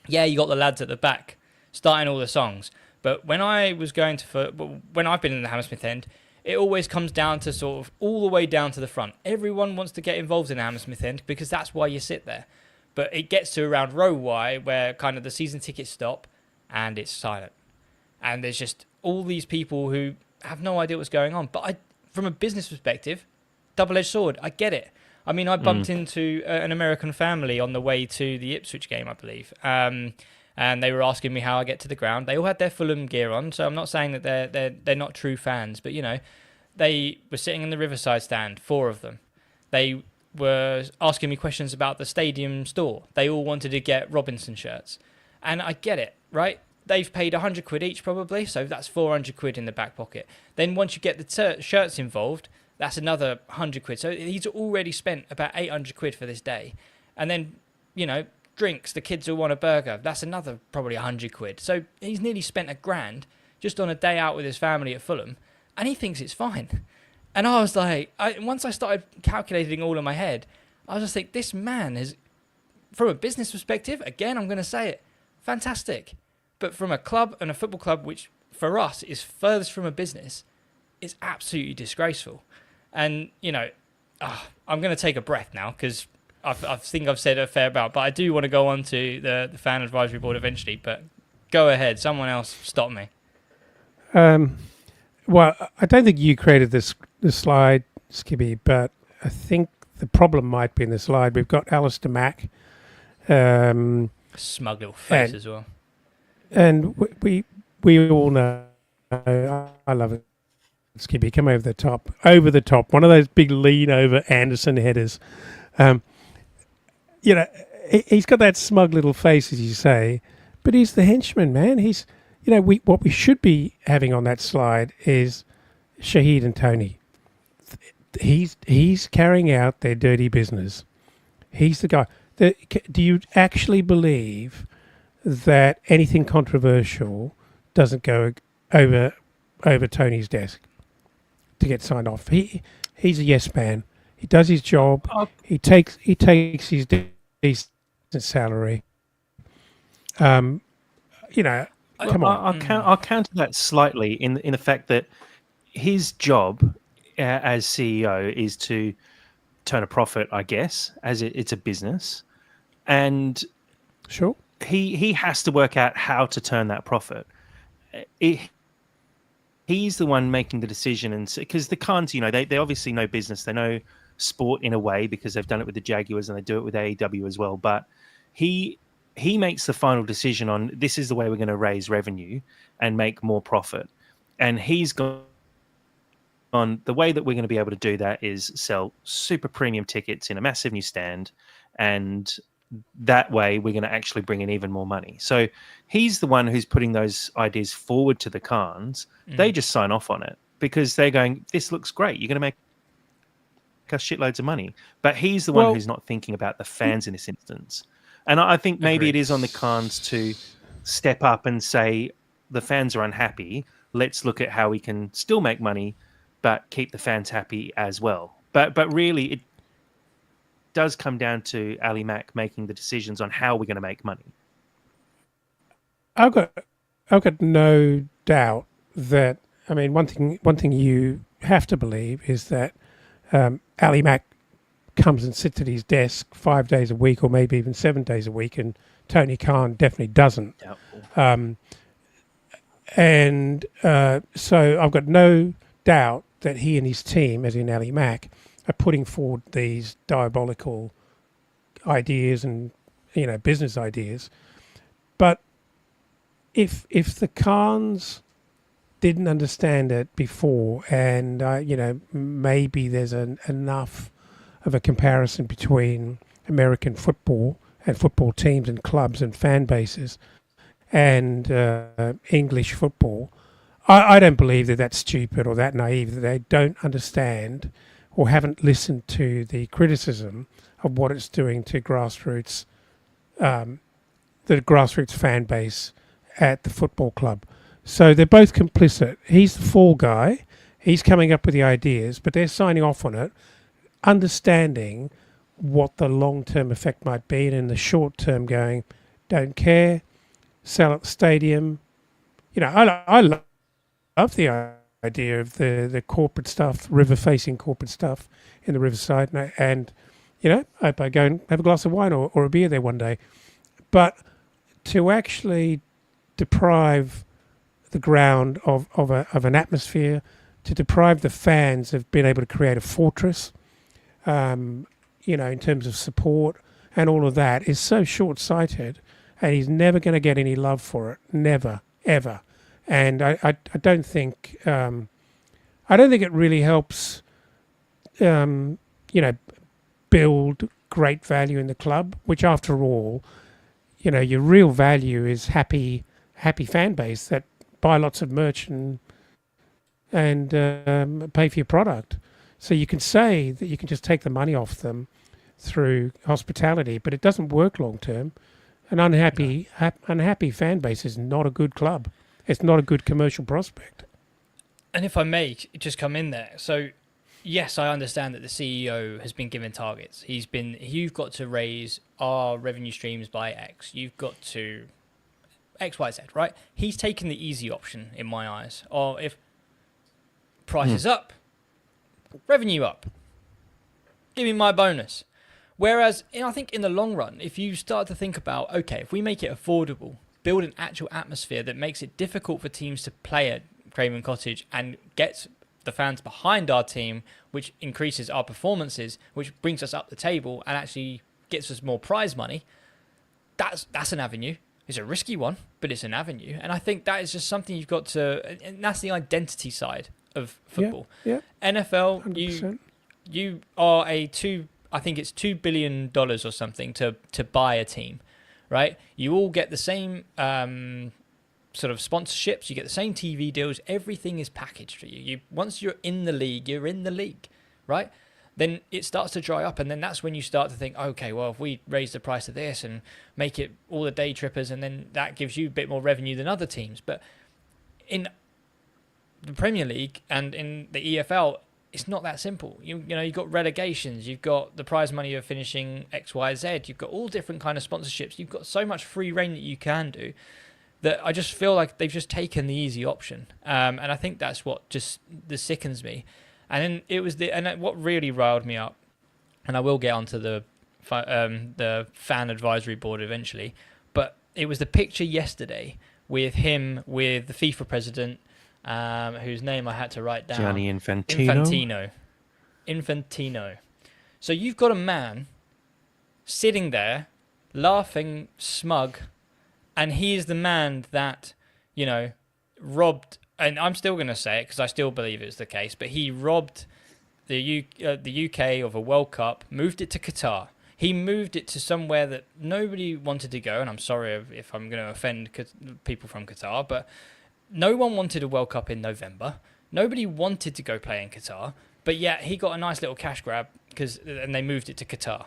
yeah, you got the lads at the back starting all the songs. But when I've been in the Hammersmith end, it always comes down to sort of all the way down to the front. Everyone wants to get involved in the Hammersmith end because that's why you sit there. But it gets to around row Y where kind of the season tickets stop and it's silent. And there's just all these people who have no idea what's going on. But from a business perspective, double-edged sword, I get it. I mean, I bumped into an American family on the way to the Ipswich game, I believe. And they were asking me how I get to the ground. They all had their Fulham gear on, so I'm not saying that they're not true fans. But, you know, they were sitting in the Riverside stand, 4 of them. They were asking me questions about the stadium store. They all wanted to get Robinson shirts. And I get it, right? They've paid 100 quid each probably, so that's 400 quid in the back pocket. Then once you get the shirts involved, that's another 100 quid. So he's already spent about 800 quid for this day. And then, you know, drinks, the kids will want a burger. That's another probably 100 quid. So he's nearly spent £1,000 just on a day out with his family at Fulham, and he thinks it's fine. And I was like, once I started calculating all in my head, I was just like, this man is, from a business perspective, again, I'm going to say it, fantastic. But from a club and a football club, which for us is furthest from a business, is absolutely disgraceful. And, you know, I'm going to take a breath now because I think I've said a fair amount, but I do want to go on to the fan advisory board eventually. But go ahead, someone else stop me. Well, I don't think you created this slide, Skibby, but I think the problem might be in the slide. We've got Alistair Mack. Smug little face as well. And we all know, I love it. Skibby, come over the top. One of those big lean over Anderson headers. You know, he's got that smug little face, as you say, but he's the henchman, man. He's, you know, what we should be having on that slide is Shahid and Tony. He's carrying out their dirty business. He's the guy. Do you actually believe that anything controversial doesn't go over Tony's desk to get signed off? He's a yes man. He does his job. He takes his decent salary. You know, come on. I'll counter that slightly in the fact that his job as CEO is to turn a profit, I guess, as it's a business, and sure, he has to work out how to turn that profit. He's the one making the decision, and because the Khans, you know, they obviously know business, they know sport in a way because they've done it with the Jaguars and they do it with AEW as well. But he makes the final decision on this is the way we're going to raise revenue and make more profit. And he's gone on the way that we're going to be able to do that is sell super premium tickets in a massive new stand, and that way we're going to actually bring in even more money. So he's the one who's putting those ideas forward to the Khans. They just sign off on it because they're going, this looks great, you're going to make us shitloads of money. But he's the one who's not thinking about the fans in this instance. And I think maybe it is on the Khans to step up and say the fans are unhappy. let's look at how we can still make money, but keep the fans happy as well. But really, it does come down to Ali Mack making the decisions on how we're going to make money. I've got no doubt that, I mean, one thing you have to believe is that Ali Mack comes and sits at his desk 5 days a week, or maybe even 7 days a week, and Tony Khan definitely doesn't. So I've got no doubt that he and his team, as in Ali Mack, are putting forward these diabolical ideas and business ideas. But if the Khans didn't understand it before, and maybe there's enough of a comparison between American football and football teams and clubs and fan bases and English football, I don't believe that that's stupid or that naive, that they don't understand or haven't listened to the criticism of what it's doing to grassroots, the grassroots fan base at the football club. So they're both complicit. He's the fall guy. He's coming up with the ideas, but they're signing off on it, understanding what the long-term effect might be, and in the short term going, don't care, sell at the stadium. I love the idea of the corporate stuff, river-facing corporate stuff in the riverside, and I hope I go and have a glass of wine or a beer there one day. But to actually deprive the ground of an atmosphere, to deprive the fans of being able to create a fortress, in terms of support and all of that, is so short-sighted, and he's never going to get any love for it, never, ever. And I don't think it really helps, build great value in the club, which after all, your real value is happy fan base that buy lots of merch and pay for your product. So you can say that you can just take the money off them through hospitality, but it doesn't work long term. An unhappy fan base is not a good club. It's not a good commercial prospect. And if I may just come in there, so yes, I understand that the CEO has been given targets. You've got to raise our revenue streams by X. You've got to X, Y, Z, right? He's taken the easy option in my eyes. Or if price is up, revenue up, give me my bonus. Whereas I think in the long run, if you start to think about, okay, if we make it affordable, build an actual atmosphere that makes it difficult for teams to play at Craven Cottage and gets the fans behind our team, which increases our performances, which brings us up the table and actually gets us more prize money, that's an avenue. It's a risky one, but it's an avenue. And I think that is just something you've got to, and that's the identity side of football. Yeah. NFL, 100%. you are I think it's $2 billion or something to buy a team, right? You all get the same sort of sponsorships, you get the same TV deals, everything is packaged for you. Once you're in the league, you're in the league, right? Then it starts to dry up, and then that's when you start to think, okay, well, if we raise the price of this and make it all the day trippers, and then that gives you a bit more revenue than other teams. But in the Premier League and in the EFL, it's not that simple. You've got relegations, you've got the prize money of finishing X, Y, Z, you've got all different kind of sponsorships, you've got so much free reign that you can do, that I just feel like they've just taken the easy option. And I think that's what just sickens me. And then what really riled me up, and I will get onto the fan advisory board eventually, but it was the picture yesterday with him with the FIFA president, whose name I had to write down. Gianni Infantino. Infantino. So you've got a man sitting there, laughing, smug, and he is the man that, robbed, and I'm still going to say it because I still believe it's the case, but he robbed the UK of a World Cup, moved it to Qatar. He moved it to somewhere that nobody wanted to go, and I'm sorry if I'm going to offend people from Qatar, but no one wanted a World Cup in November. Nobody wanted to go play in Qatar, but yet he got a nice little cash grab and they moved it to Qatar.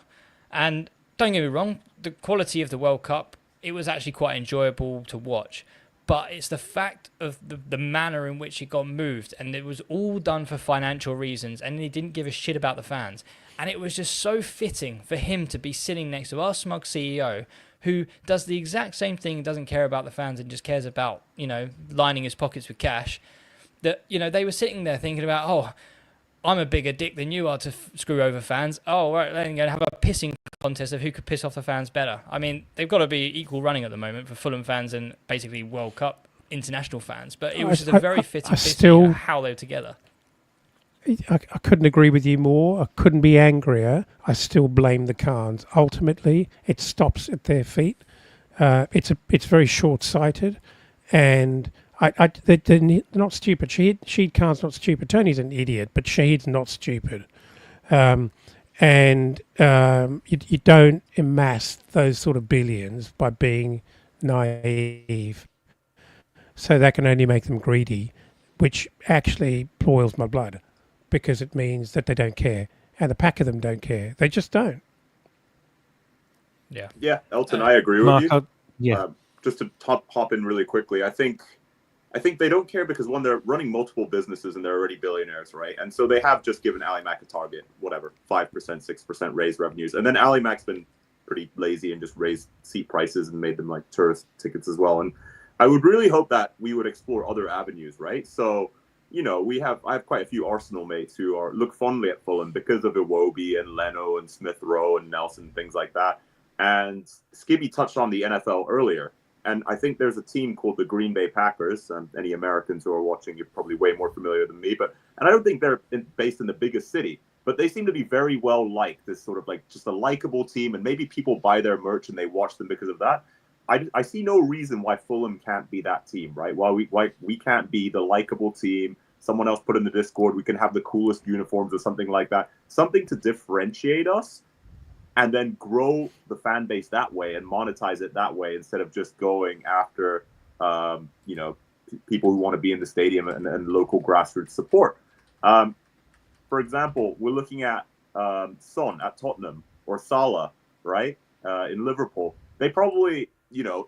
And don't get me wrong, the quality of the World Cup, it was actually quite enjoyable to watch. but it's the fact of the manner in which it got moved, and it was all done for financial reasons, and he didn't give a shit about the fans. And it was just so fitting for him to be sitting next to our smug CEO, who does the exact same thing, doesn't care about the fans, and just cares about, lining his pockets with cash. That, they were sitting there thinking about, oh, I'm a bigger dick than you are to screw over fans. Oh, right, then going to have a pissing contest of who could piss off the fans better. I mean, they've got to be equal running at the moment for Fulham fans and basically World Cup international fans. But it was just a very fitting how they were together. I couldn't agree with you more. I couldn't be angrier. I still blame the Khans. Ultimately, it stops at their feet. It's very short-sighted, and they're not stupid. Shahid Khan's not stupid. Tony's an idiot, but Shahid's not stupid. You don't amass those sort of billions by being naive. So that can only make them greedy, which actually boils my blood, because it means that they don't care, and the pack of them don't care. They just don't. Yeah, Elton, I agree with Mark, you. Just to hop in really quickly, I think they don't care because, one, they're running multiple businesses and they're already billionaires, right? And so they have just given Ali Mack a target, whatever, 5%, 6% raise revenues. And then Ali Mack's been pretty lazy and just raised seat prices and made them like tourist tickets as well. And I would really hope that we would explore other avenues, right? So, I have quite a few Arsenal mates who look fondly at Fulham because of Iwobi and Leno and Smith Rowe and Nelson, things like that. And Skibby touched on the NFL earlier. And I think there's a team called the Green Bay Packers. Any Americans who are watching, you're probably way more familiar than me. And I don't think they're based in the biggest city, but they seem to be very well liked. This sort of like just a likable team, and maybe people buy their merch and they watch them because of that. I see no reason why Fulham can't be that team, right? Why we can't be the likable team. Someone else put in the Discord, we can have the coolest uniforms or something like that. Something to differentiate us, and then grow the fan base that way and monetize it that way, instead of just going after, people who want to be in the stadium and local grassroots support. For example, we're looking at Son at Tottenham, or Salah, right, in Liverpool. They probably,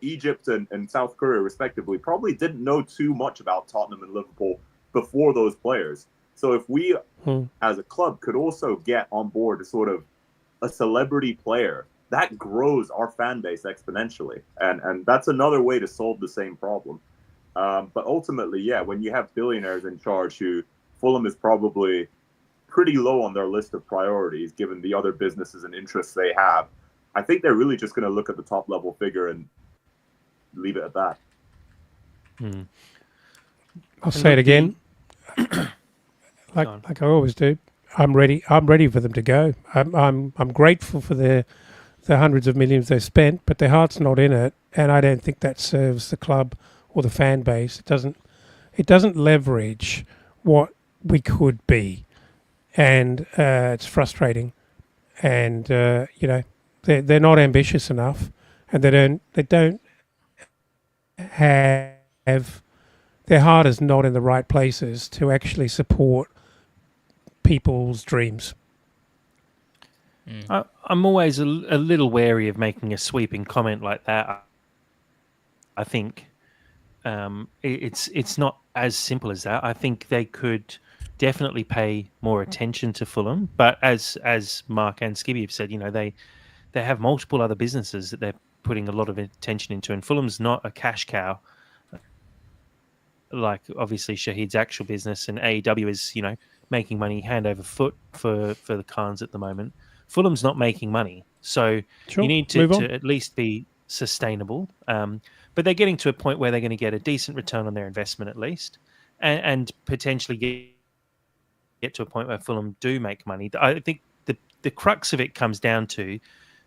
Egypt and South Korea, respectively, probably didn't know too much about Tottenham and Liverpool before those players. So if we, as a club, could also get on board a sort of a celebrity player, that grows our fan base exponentially, and that's another way to solve the same problem. But ultimately, when you have billionaires in charge, who Fulham is probably pretty low on their list of priorities given the other businesses and interests they have, I think they're really just going to look at the top level figure and leave it at that. I'll say it again, like I always do. I'm ready. I'm ready for them to go. I'm grateful for the hundreds of millions they've spent, but their heart's not in it, and I don't think that serves the club or the fan base. It doesn't leverage what we could be, and it's frustrating. And they're not ambitious enough, and they don't have their heart is not in the right places to actually support people's dreams. I'm always a little wary of making a sweeping comment like that. I think it's not as simple as that. I think they could definitely pay more attention to Fulham, but as Mark and Skibby have said, they have multiple other businesses that they're putting a lot of attention into, and Fulham's not a cash cow like obviously Shahid's actual business, and AEW is making money hand over foot for the Khans at the moment. Fulham's not making money, so you need to at least be sustainable. But they're getting to a point where they're going to get a decent return on their investment at least, and potentially get to a point where Fulham do make money. I think the crux of it comes down to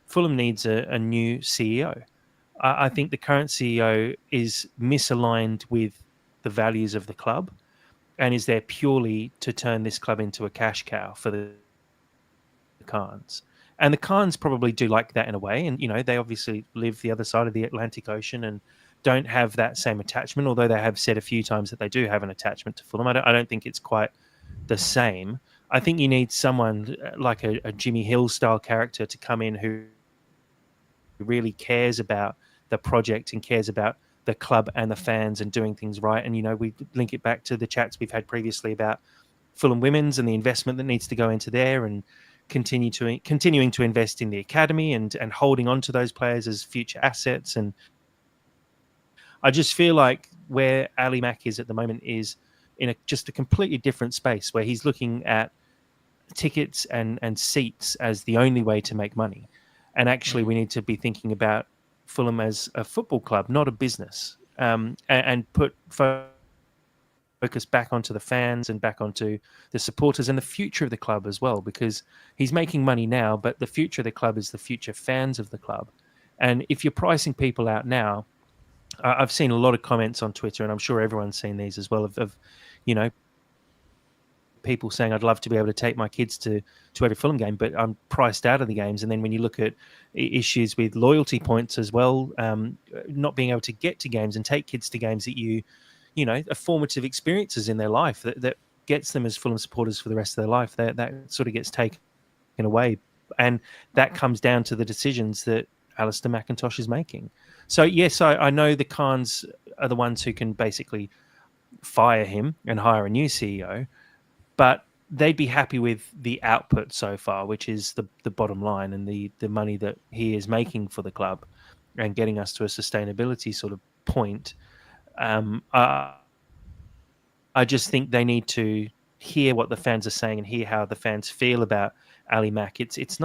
Fulham needs a new CEO. I think the current CEO is misaligned with the values of the club, and is there purely to turn this club into a cash cow for the Khans. And the Khans probably do like that in a way, and they obviously live the other side of the Atlantic Ocean and don't have that same attachment, although they have said a few times that they do have an attachment to Fulham. I don't think it's quite the same. I think you need someone like a Jimmy Hill style character to come in who really cares about the project and cares about the club and the fans and doing things right. And we link it back to the chats we've had previously about Fulham Women's and the investment that needs to go into there, and continuing to invest in the academy and holding on to those players as future assets. And I just feel like where Ali Mack is at the moment is in just a completely different space, where he's looking at tickets and seats as the only way to make money. And actually, we need to be thinking about Fulham as a football club, not a business, and put focus back onto the fans and back onto the supporters and the future of the club as well, because he's making money now, but the future of the club is the future fans of the club. And if you're pricing people out now, I've seen a lot of comments on Twitter, and I'm sure everyone's seen these as well, of people saying, I'd love to be able to take my kids to every Fulham game, but I'm priced out of the games. And then when you look at issues with loyalty points as well, not being able to get to games and take kids to games that are formative experiences in their life that gets them as Fulham supporters for the rest of their life, that sort of gets taken away. And that comes down to the decisions that Alistair McIntosh is making. So, yes, I know the Khans are the ones who can basically fire him and hire a new CEO, but they'd be happy with the output so far, which is the bottom line and the money that he is making for the club and getting us to a sustainability sort of point. I just think they need to hear what the fans are saying and hear how the fans feel about Ali Mack. It's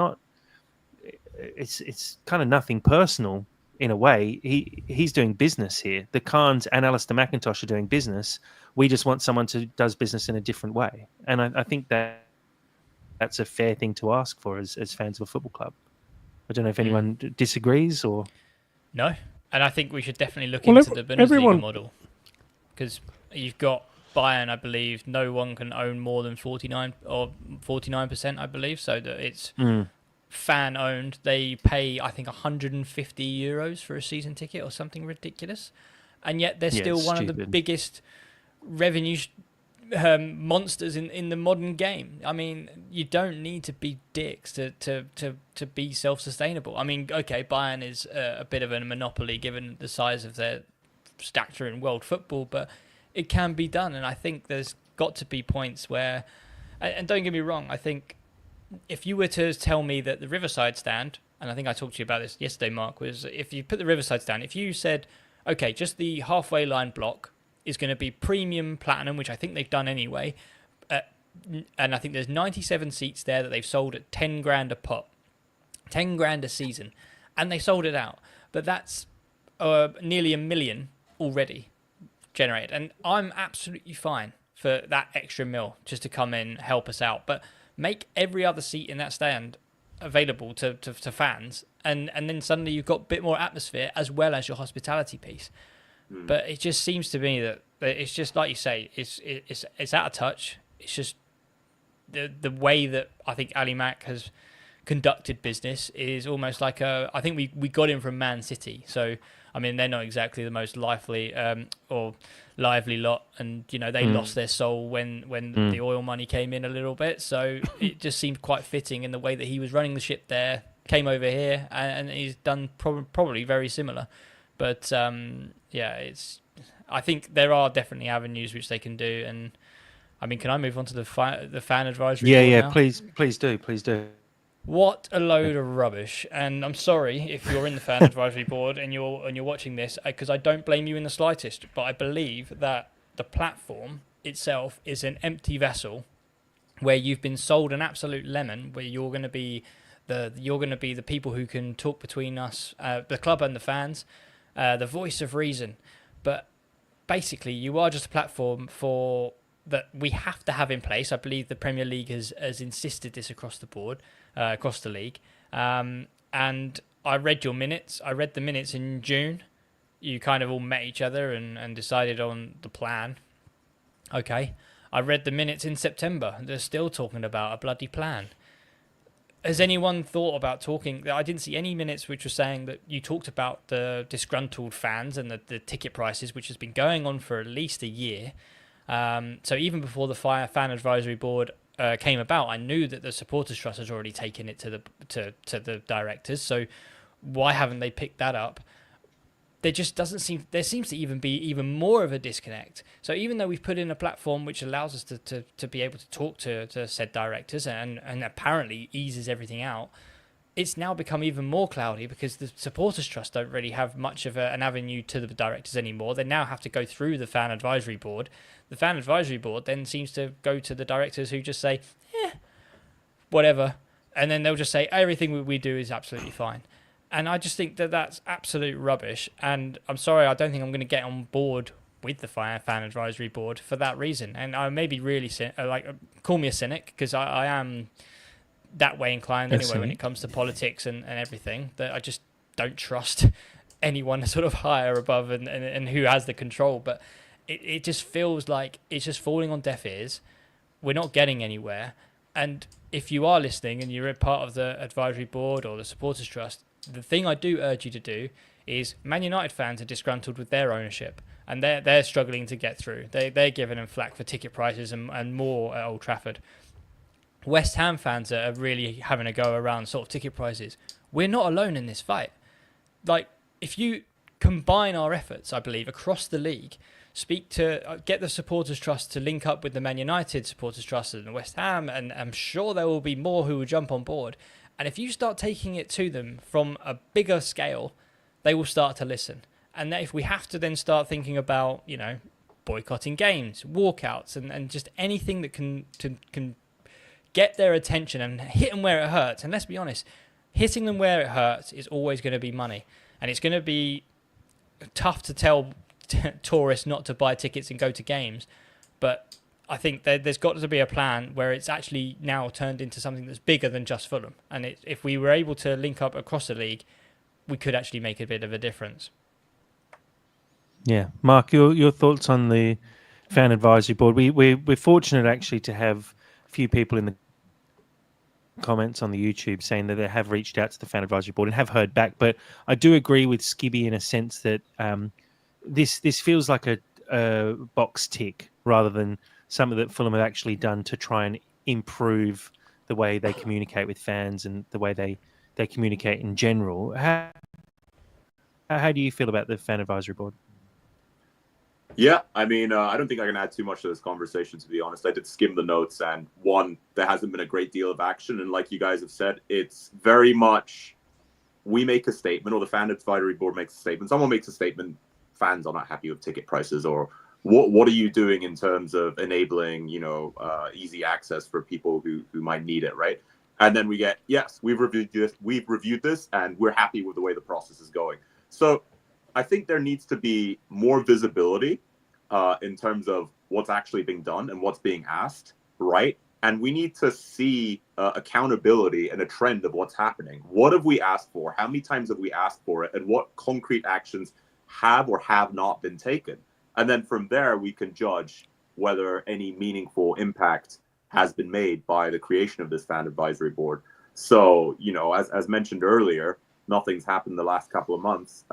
kind of nothing personal in a way. He's doing business here. The Khans and Alistair McIntosh are doing business. We just want someone who does business in a different way. And I think that's a fair thing to ask for as fans of a football club. I don't know if anyone disagrees or... No. And I think we should definitely look into the Bundesliga model, because you've got Bayern, I believe, no one can own more than 49%, I believe. So that it's fan owned. They pay, I think, 150 euros for a season ticket or something ridiculous. And yet they're still one of the biggest revenue monsters in the modern game. I mean, you don't need to be dicks to be self-sustainable. I mean, okay, Bayern is a bit of a monopoly given the size of their stature in world football, but it can be done. And I think there's got to be points where, and don't get me wrong, I think if you were to tell me that the Riverside stand, and I think I talked to you about this yesterday, Mark, was if you put the Riverside stand, if you said, okay, just the halfway line block is going to be premium platinum, which I think they've done anyway, and I think there's 97 seats there that they've sold at 10 grand a pop, 10 grand a season, and they sold it out. But that's nearly $1 million already generated, and I'm absolutely fine for that extra mil just to come in, help us out. But make every other seat in that stand available to fans, and then suddenly you've got a bit more atmosphere as well as your hospitality piece. But it just seems to me that it's just like you say, it's out of touch. It's just the way that I think Ali Mack has conducted business is almost like I think we got him from Man City. So I mean, they're not exactly the most lively or lively lot, and they lost their soul when the oil money came in a little bit. So it just seemed quite fitting in the way that he was running the ship there, came over here, and he's done probably very similar. But I think there are definitely avenues which they can do. And I mean, can I move on to the fan advisory? Yeah, now? please do. What a load of rubbish! And I'm sorry if you're in the fan advisory board and you're watching this, because I don't blame you in the slightest. But I believe that the platform itself is an empty vessel where you've been sold an absolute lemon, where you're going to be the people who can talk between us, the club and the fans, the voice of reason. But basically, you are just a platform for that we have to have in place. I believe the Premier League has insisted this across the board, across the league. And I read your minutes. I read the minutes in June. You kind of all met each other and decided on the plan. Okay. I read the minutes in September. They're still talking about a bloody plan. Has anyone thought about talking? I didn't see any minutes which were saying that you talked about the disgruntled fans and the ticket prices, which has been going on for at least a year. So even before the fan advisory board came about, I knew that the supporters trust has already taken it to the directors. So why haven't they picked that up? there seems to even be even more of a disconnect. So even though we've put in a platform which allows us to be able to talk to said directors and apparently eases everything out, it's now become even more cloudy because the supporters trust don't really have much of an avenue to the directors anymore. They now have to go through the fan advisory board. The fan advisory board then seems to go to the directors who just say, whatever, and then they'll just say everything we do is absolutely fine. And I just think that that's absolute rubbish. And I'm sorry, I don't think I'm going to get on board with the fan advisory board for that reason. And I may be really call me a cynic, because I am that way inclined anyway when it comes to politics and everything, that I just don't trust anyone sort of higher above and who has the control. But it just feels like it's just falling on deaf ears. We're not getting anywhere. And if you are listening and you're a part of the advisory board or the supporters trust, the thing I do urge you to do is, Man United fans are disgruntled with their ownership, and they're struggling to get through. They're giving them flack for ticket prices and more at Old Trafford. West Ham fans are really having a go around sort of ticket prices. We're not alone in this fight. Like, if you combine our efforts, I believe, across the league, get the supporters trust to link up with the Man United supporters trust and the West Ham, and I'm sure there will be more who will jump on board. And if you start taking it to them from a bigger scale, they will start to listen. And if we have to then start thinking about, boycotting games, walkouts, and just anything that can get their attention and hit them where it hurts. And let's be honest, hitting them where it hurts is always going to be money. And it's going to be tough to tell tourists not to buy tickets and go to games. But I think there's got to be a plan where it's actually now turned into something that's bigger than just Fulham. And if we were able to link up across the league, we could actually make a bit of a difference. Yeah. Mark, your thoughts on the fan advisory board? We're fortunate actually to have a few people in the comments on the YouTube saying that they have reached out to the fan advisory board and have heard back. But I do agree with Skibby in a sense that this feels like a box tick rather than something that Fulham have actually done to try and improve the way they communicate with fans and the way they communicate in general. How do you feel about the fan advisory board? Yeah, I mean, I don't think I can add too much to this conversation, to be honest. I did skim the notes, and there hasn't been a great deal of action. And like you guys have said, it's very much, we make a statement, or the fan advisory board makes a statement. Someone makes a statement, fans are not happy with ticket prices, or what are you doing in terms of enabling, easy access for people who might need it, right? And then we get, yes, we've reviewed this, and we're happy with the way the process is going. So I think there needs to be more visibility in terms of what's actually being done and what's being asked, right? And we need to see accountability and a trend of what's happening. What have we asked for? How many times have we asked for it? And what concrete actions have or have not been taken? And then from there, we can judge whether any meaningful impact has been made by the creation of this fan advisory board. So, as mentioned earlier, nothing's happened the last couple of months.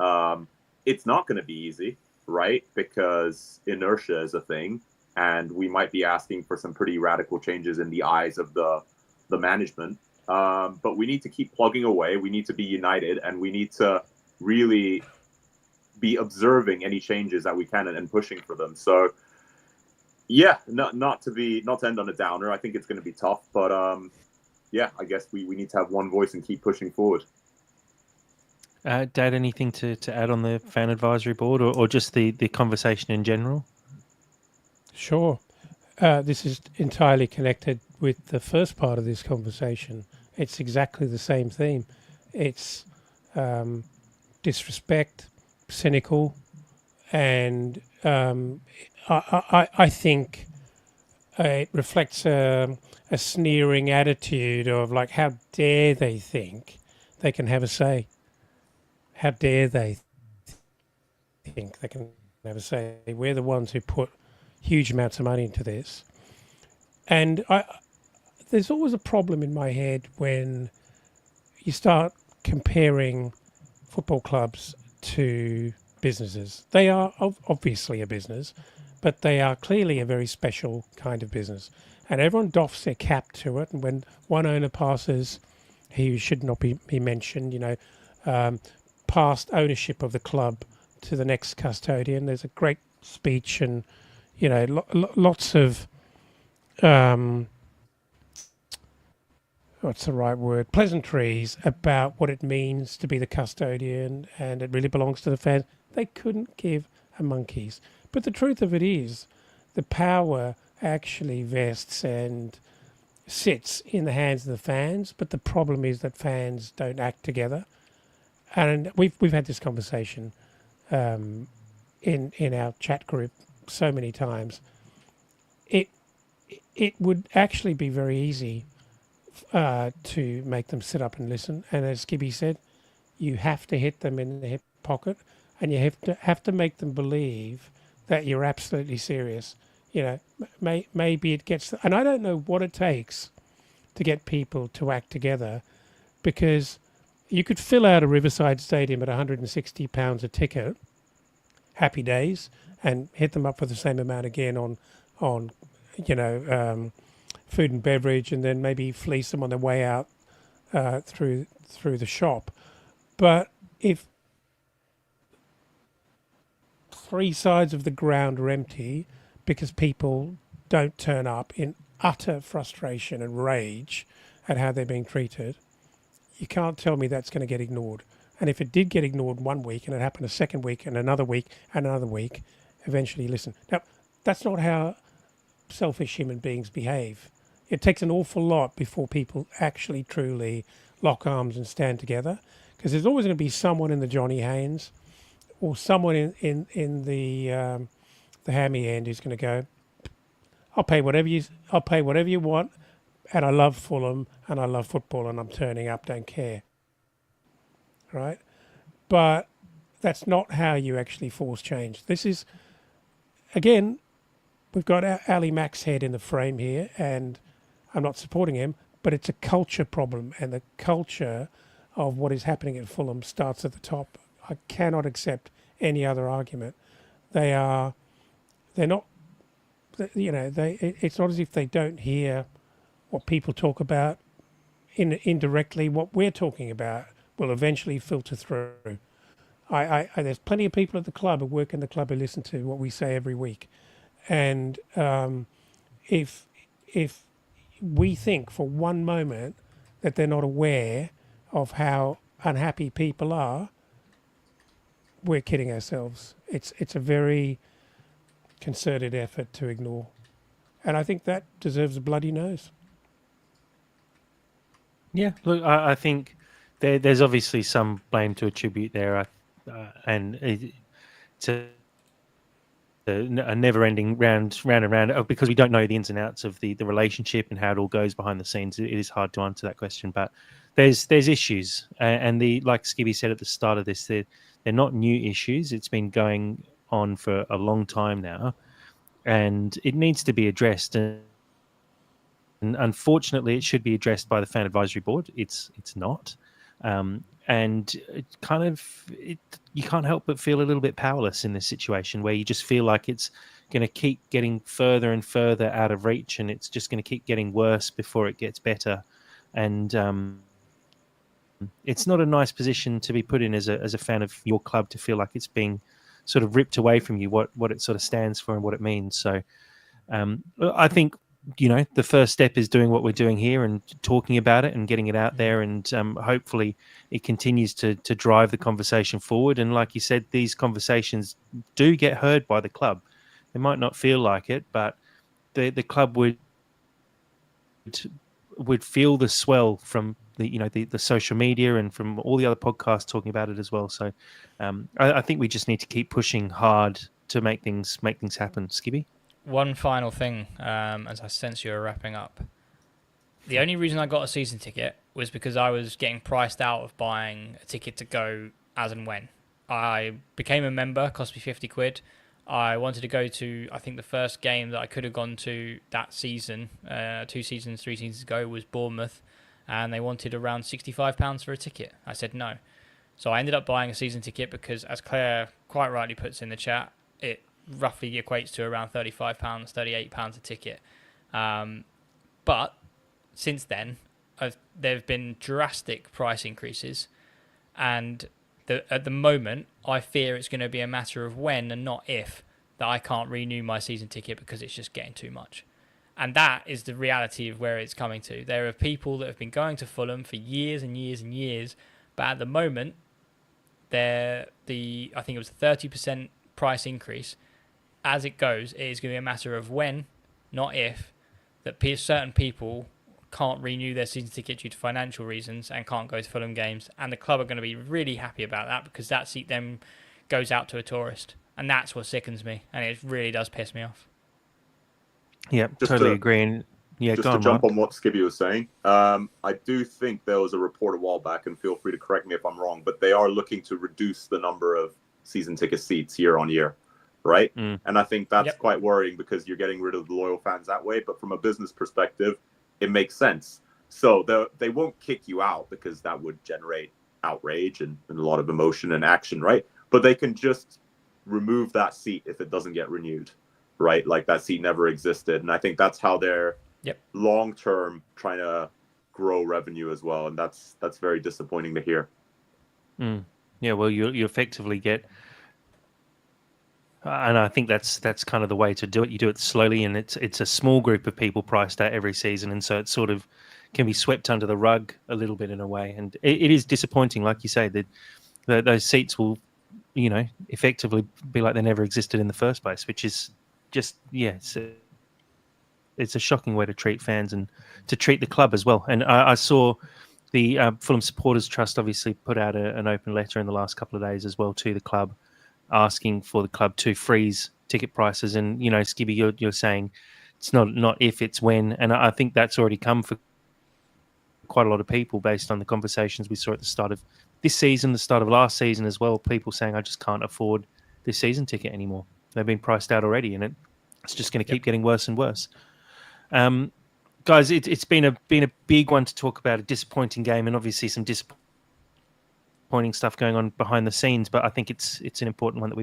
It's not going to be easy, right? Because inertia is a thing, and we might be asking for some pretty radical changes in the eyes of the management. But we need to keep plugging away. We need to be united, and we need to really be observing any changes that we can and pushing for them. So, yeah, not to end on a downer. I think it's going to be tough, but I guess we need to have one voice and keep pushing forward. Dad, anything to add on the fan advisory board or just the conversation in general? Sure. This is entirely connected with the first part of this conversation. It's exactly the same theme. It's disrespect, cynical, and I think it reflects a sneering attitude of like, how dare they think they can have a say? How dare they think they can have a say? We're the ones who put huge amounts of money into this. And there's always a problem in my head when you start comparing football clubs to businesses. They are obviously a business, but they are clearly a very special kind of business. And everyone doffs their cap to it. And when one owner passes, he should not be mentioned, past ownership of the club to the next custodian. There's a great speech and, lots of, what's the right word, pleasantries about what it means to be the custodian, and it really belongs to the fans. They couldn't give a monkey's. But the truth of it is, the power actually vests and sits in the hands of the fans. But the problem is that fans don't act together. And we've had this conversation in our chat group so many times. It would actually be very easy to make them sit up and listen. And as Skibby said, you have to hit them in the hip pocket, and you have to make them believe that you're absolutely serious. Maybe it gets, and I don't know what it takes to get people to act together, because you could fill out a Riverside Stadium at £160 a ticket, happy days, and hit them up for the same amount again on food and beverage, and then maybe fleece them on their way out through the shop. But if three sides of the ground are empty because people don't turn up in utter frustration and rage at how they're being treated, you can't tell me that's going to get ignored. And if it did get ignored one week and it happened a second week and another week and another week, eventually listen. Now, that's not how selfish human beings behave. It takes an awful lot before people actually truly lock arms and stand together, because there's always going to be someone in the Johnny Haynes or someone in the hammy end who's going to go, I'll pay whatever you want, and I love Fulham and I love football and I'm turning up, don't care. Right? But that's not how you actually force change. This is, again, we've got Ali Mack's head in the frame here, and I'm not supporting him, but it's a culture problem, and the culture of what is happening at Fulham starts at the top. I cannot accept any other argument. They're not, it's not as if they don't hear what people talk about indirectly. What we're talking about will eventually filter through. There's plenty of people at the club who work in the club who listen to what we say every week. And if we think for one moment that they're not aware of how unhappy people are, we're kidding ourselves. It's a very concerted effort to ignore. And I think that deserves a bloody nose. Yeah, look, I think there's obviously some blame to attribute there, and it's a never-ending round and round, because we don't know the ins and outs of the relationship and how it all goes behind the scenes. It is hard to answer that question, but there's issues, and like Skibby said at the start of this, they're not new issues. It's been going on for a long time now, and it needs to be addressed. And unfortunately, it should be addressed by the Fan Advisory Board. It's not. And you can't help but feel a little bit powerless in this situation, where you just feel like it's going to keep getting further and further out of reach, and it's just going to keep getting worse before it gets better. And it's not a nice position to be put in as a fan of your club, to feel like it's being sort of ripped away from you, what it sort of stands for and what it means. So I think, the first step is doing what we're doing here and talking about it and getting it out there, and hopefully it continues to drive the conversation forward. And like you said, these conversations do get heard by the club. They might not feel like it, but the club would feel the swell from the social media and from all the other podcasts talking about it as well. So I think we just need to keep pushing hard to make things happen. Skibby? One final thing, as I sense you're wrapping up. The only reason I got a season ticket was because I was getting priced out of buying a ticket to go as and when. I became a member, cost me 50 quid. I wanted to go to, I think the first game that I could have gone to that season, 3 seasons ago, was Bournemouth, and they wanted around £65 for a ticket. I said no. So I ended up buying a season ticket because, as Claire quite rightly puts in the chat, it roughly equates to around £35, £38 a ticket. But since then, there have been drastic price increases, and At the moment, I fear it's going to be a matter of when and not if that I can't renew my season ticket because it's just getting too much. And that is the reality of where it's coming to. There are people that have been going to Fulham for years and years and years, but at the moment, I think it was a 30% price increase. As it goes, it is going to be a matter of when, not if, that certain people can't renew their season ticket due to financial reasons and can't go to Fulham games, and the club are going to be really happy about that because that seat then goes out to a tourist, and that's what sickens me, and it really does piss me off. Yeah, Just totally to- agreeing. Yeah, Just go to on, jump Mark. on what Skibby was saying, I do think there was a report a while back, and feel free to correct me if I'm wrong, but they are looking to reduce the number of season ticket seats year on year, right? Mm. And I think that's Yep. quite worrying because you're getting rid of the loyal fans that way. But from a business perspective, it makes sense. So they won't kick you out because that would generate outrage and a lot of emotion and action, right? But they can just remove that seat if it doesn't get renewed, right? Like that seat never existed. And I think that's how they're long term trying to grow revenue as well. And that's very disappointing to hear. Mm. Yeah, well, you effectively get, and I think that's kind of the way to do it. You do it slowly, and it's a small group of people priced out every season, and so it sort of can be swept under the rug a little bit in a way. And it is disappointing, like you say, that those seats will, effectively be like they never existed in the first place, which is just it's a shocking way to treat fans and to treat the club as well. And I saw the Fulham Supporters Trust obviously put out an open letter in the last couple of days as well to the club, asking for the club to freeze ticket prices. And Skibby, you're saying it's not if, it's when, and I think that's already come for quite a lot of people based on the conversations we saw at the start of this season, the start of last season as well. People saying, I just can't afford this season ticket anymore. They've been priced out already, and it's just going to keep getting worse and worse. Guys, it's been a big one to talk about, a disappointing game, and obviously some disappointing stuff going on behind the scenes. But I think it's an important one that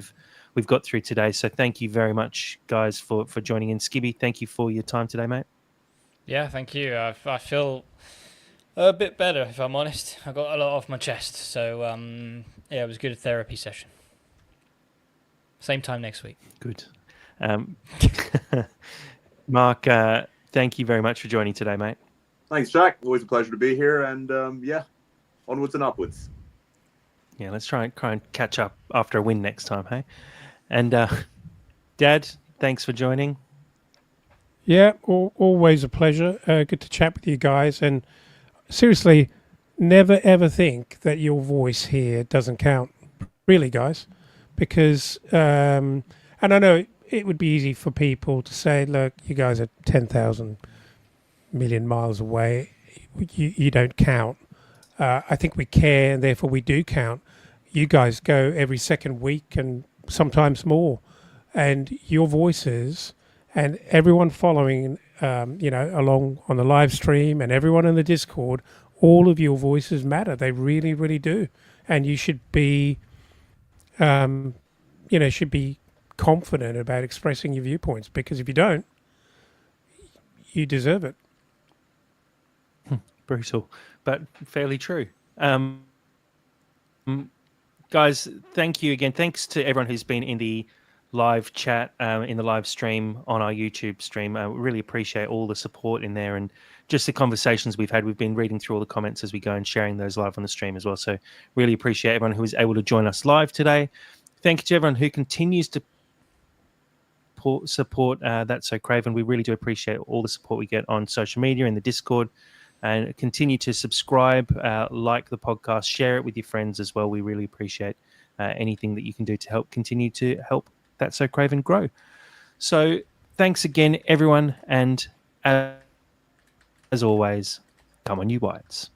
we've got through today. So thank you very much, guys, for joining in. Skibby, thank you for your time today, mate. Yeah, thank you. I feel a bit better, if I'm honest. I got a lot off my chest, so it was a good therapy session. Same time next week. Good. Mark, thank you very much for joining today, mate. Thanks, Jack. Always a pleasure to be here. And onwards and upwards. Yeah, let's try and catch up after a win next time, hey? And Dad, thanks for joining. Yeah, always a pleasure. Good to chat with you guys. And seriously, never ever think that your voice here doesn't count, really, guys. Because, and I know it would be easy for people to say, look, you guys are 10,000 million miles away. You don't count. I think we care, and therefore we do count. You guys go every second week and sometimes more. And your voices and everyone following, along on the live stream and everyone in the Discord, all of your voices matter. They really, really do. And you should be, should be confident about expressing your viewpoints, because if you don't, you deserve it. Brutal, but fairly true. Guys, thank you again. Thanks to everyone who's been in the live chat, in the live stream on our YouTube stream. We really appreciate all the support in there and just the conversations we've had. We've been reading through all the comments as we go and sharing those live on the stream as well. So really appreciate everyone who was able to join us live today. Thank you to everyone who continues to support That's So Craven. We really do appreciate all the support we get on social media, in the Discord, and continue to subscribe, like the podcast, share it with your friends as well. We really appreciate anything that you can do to help That's So Craven grow. So thanks again, everyone, and as always, come on, you Whites.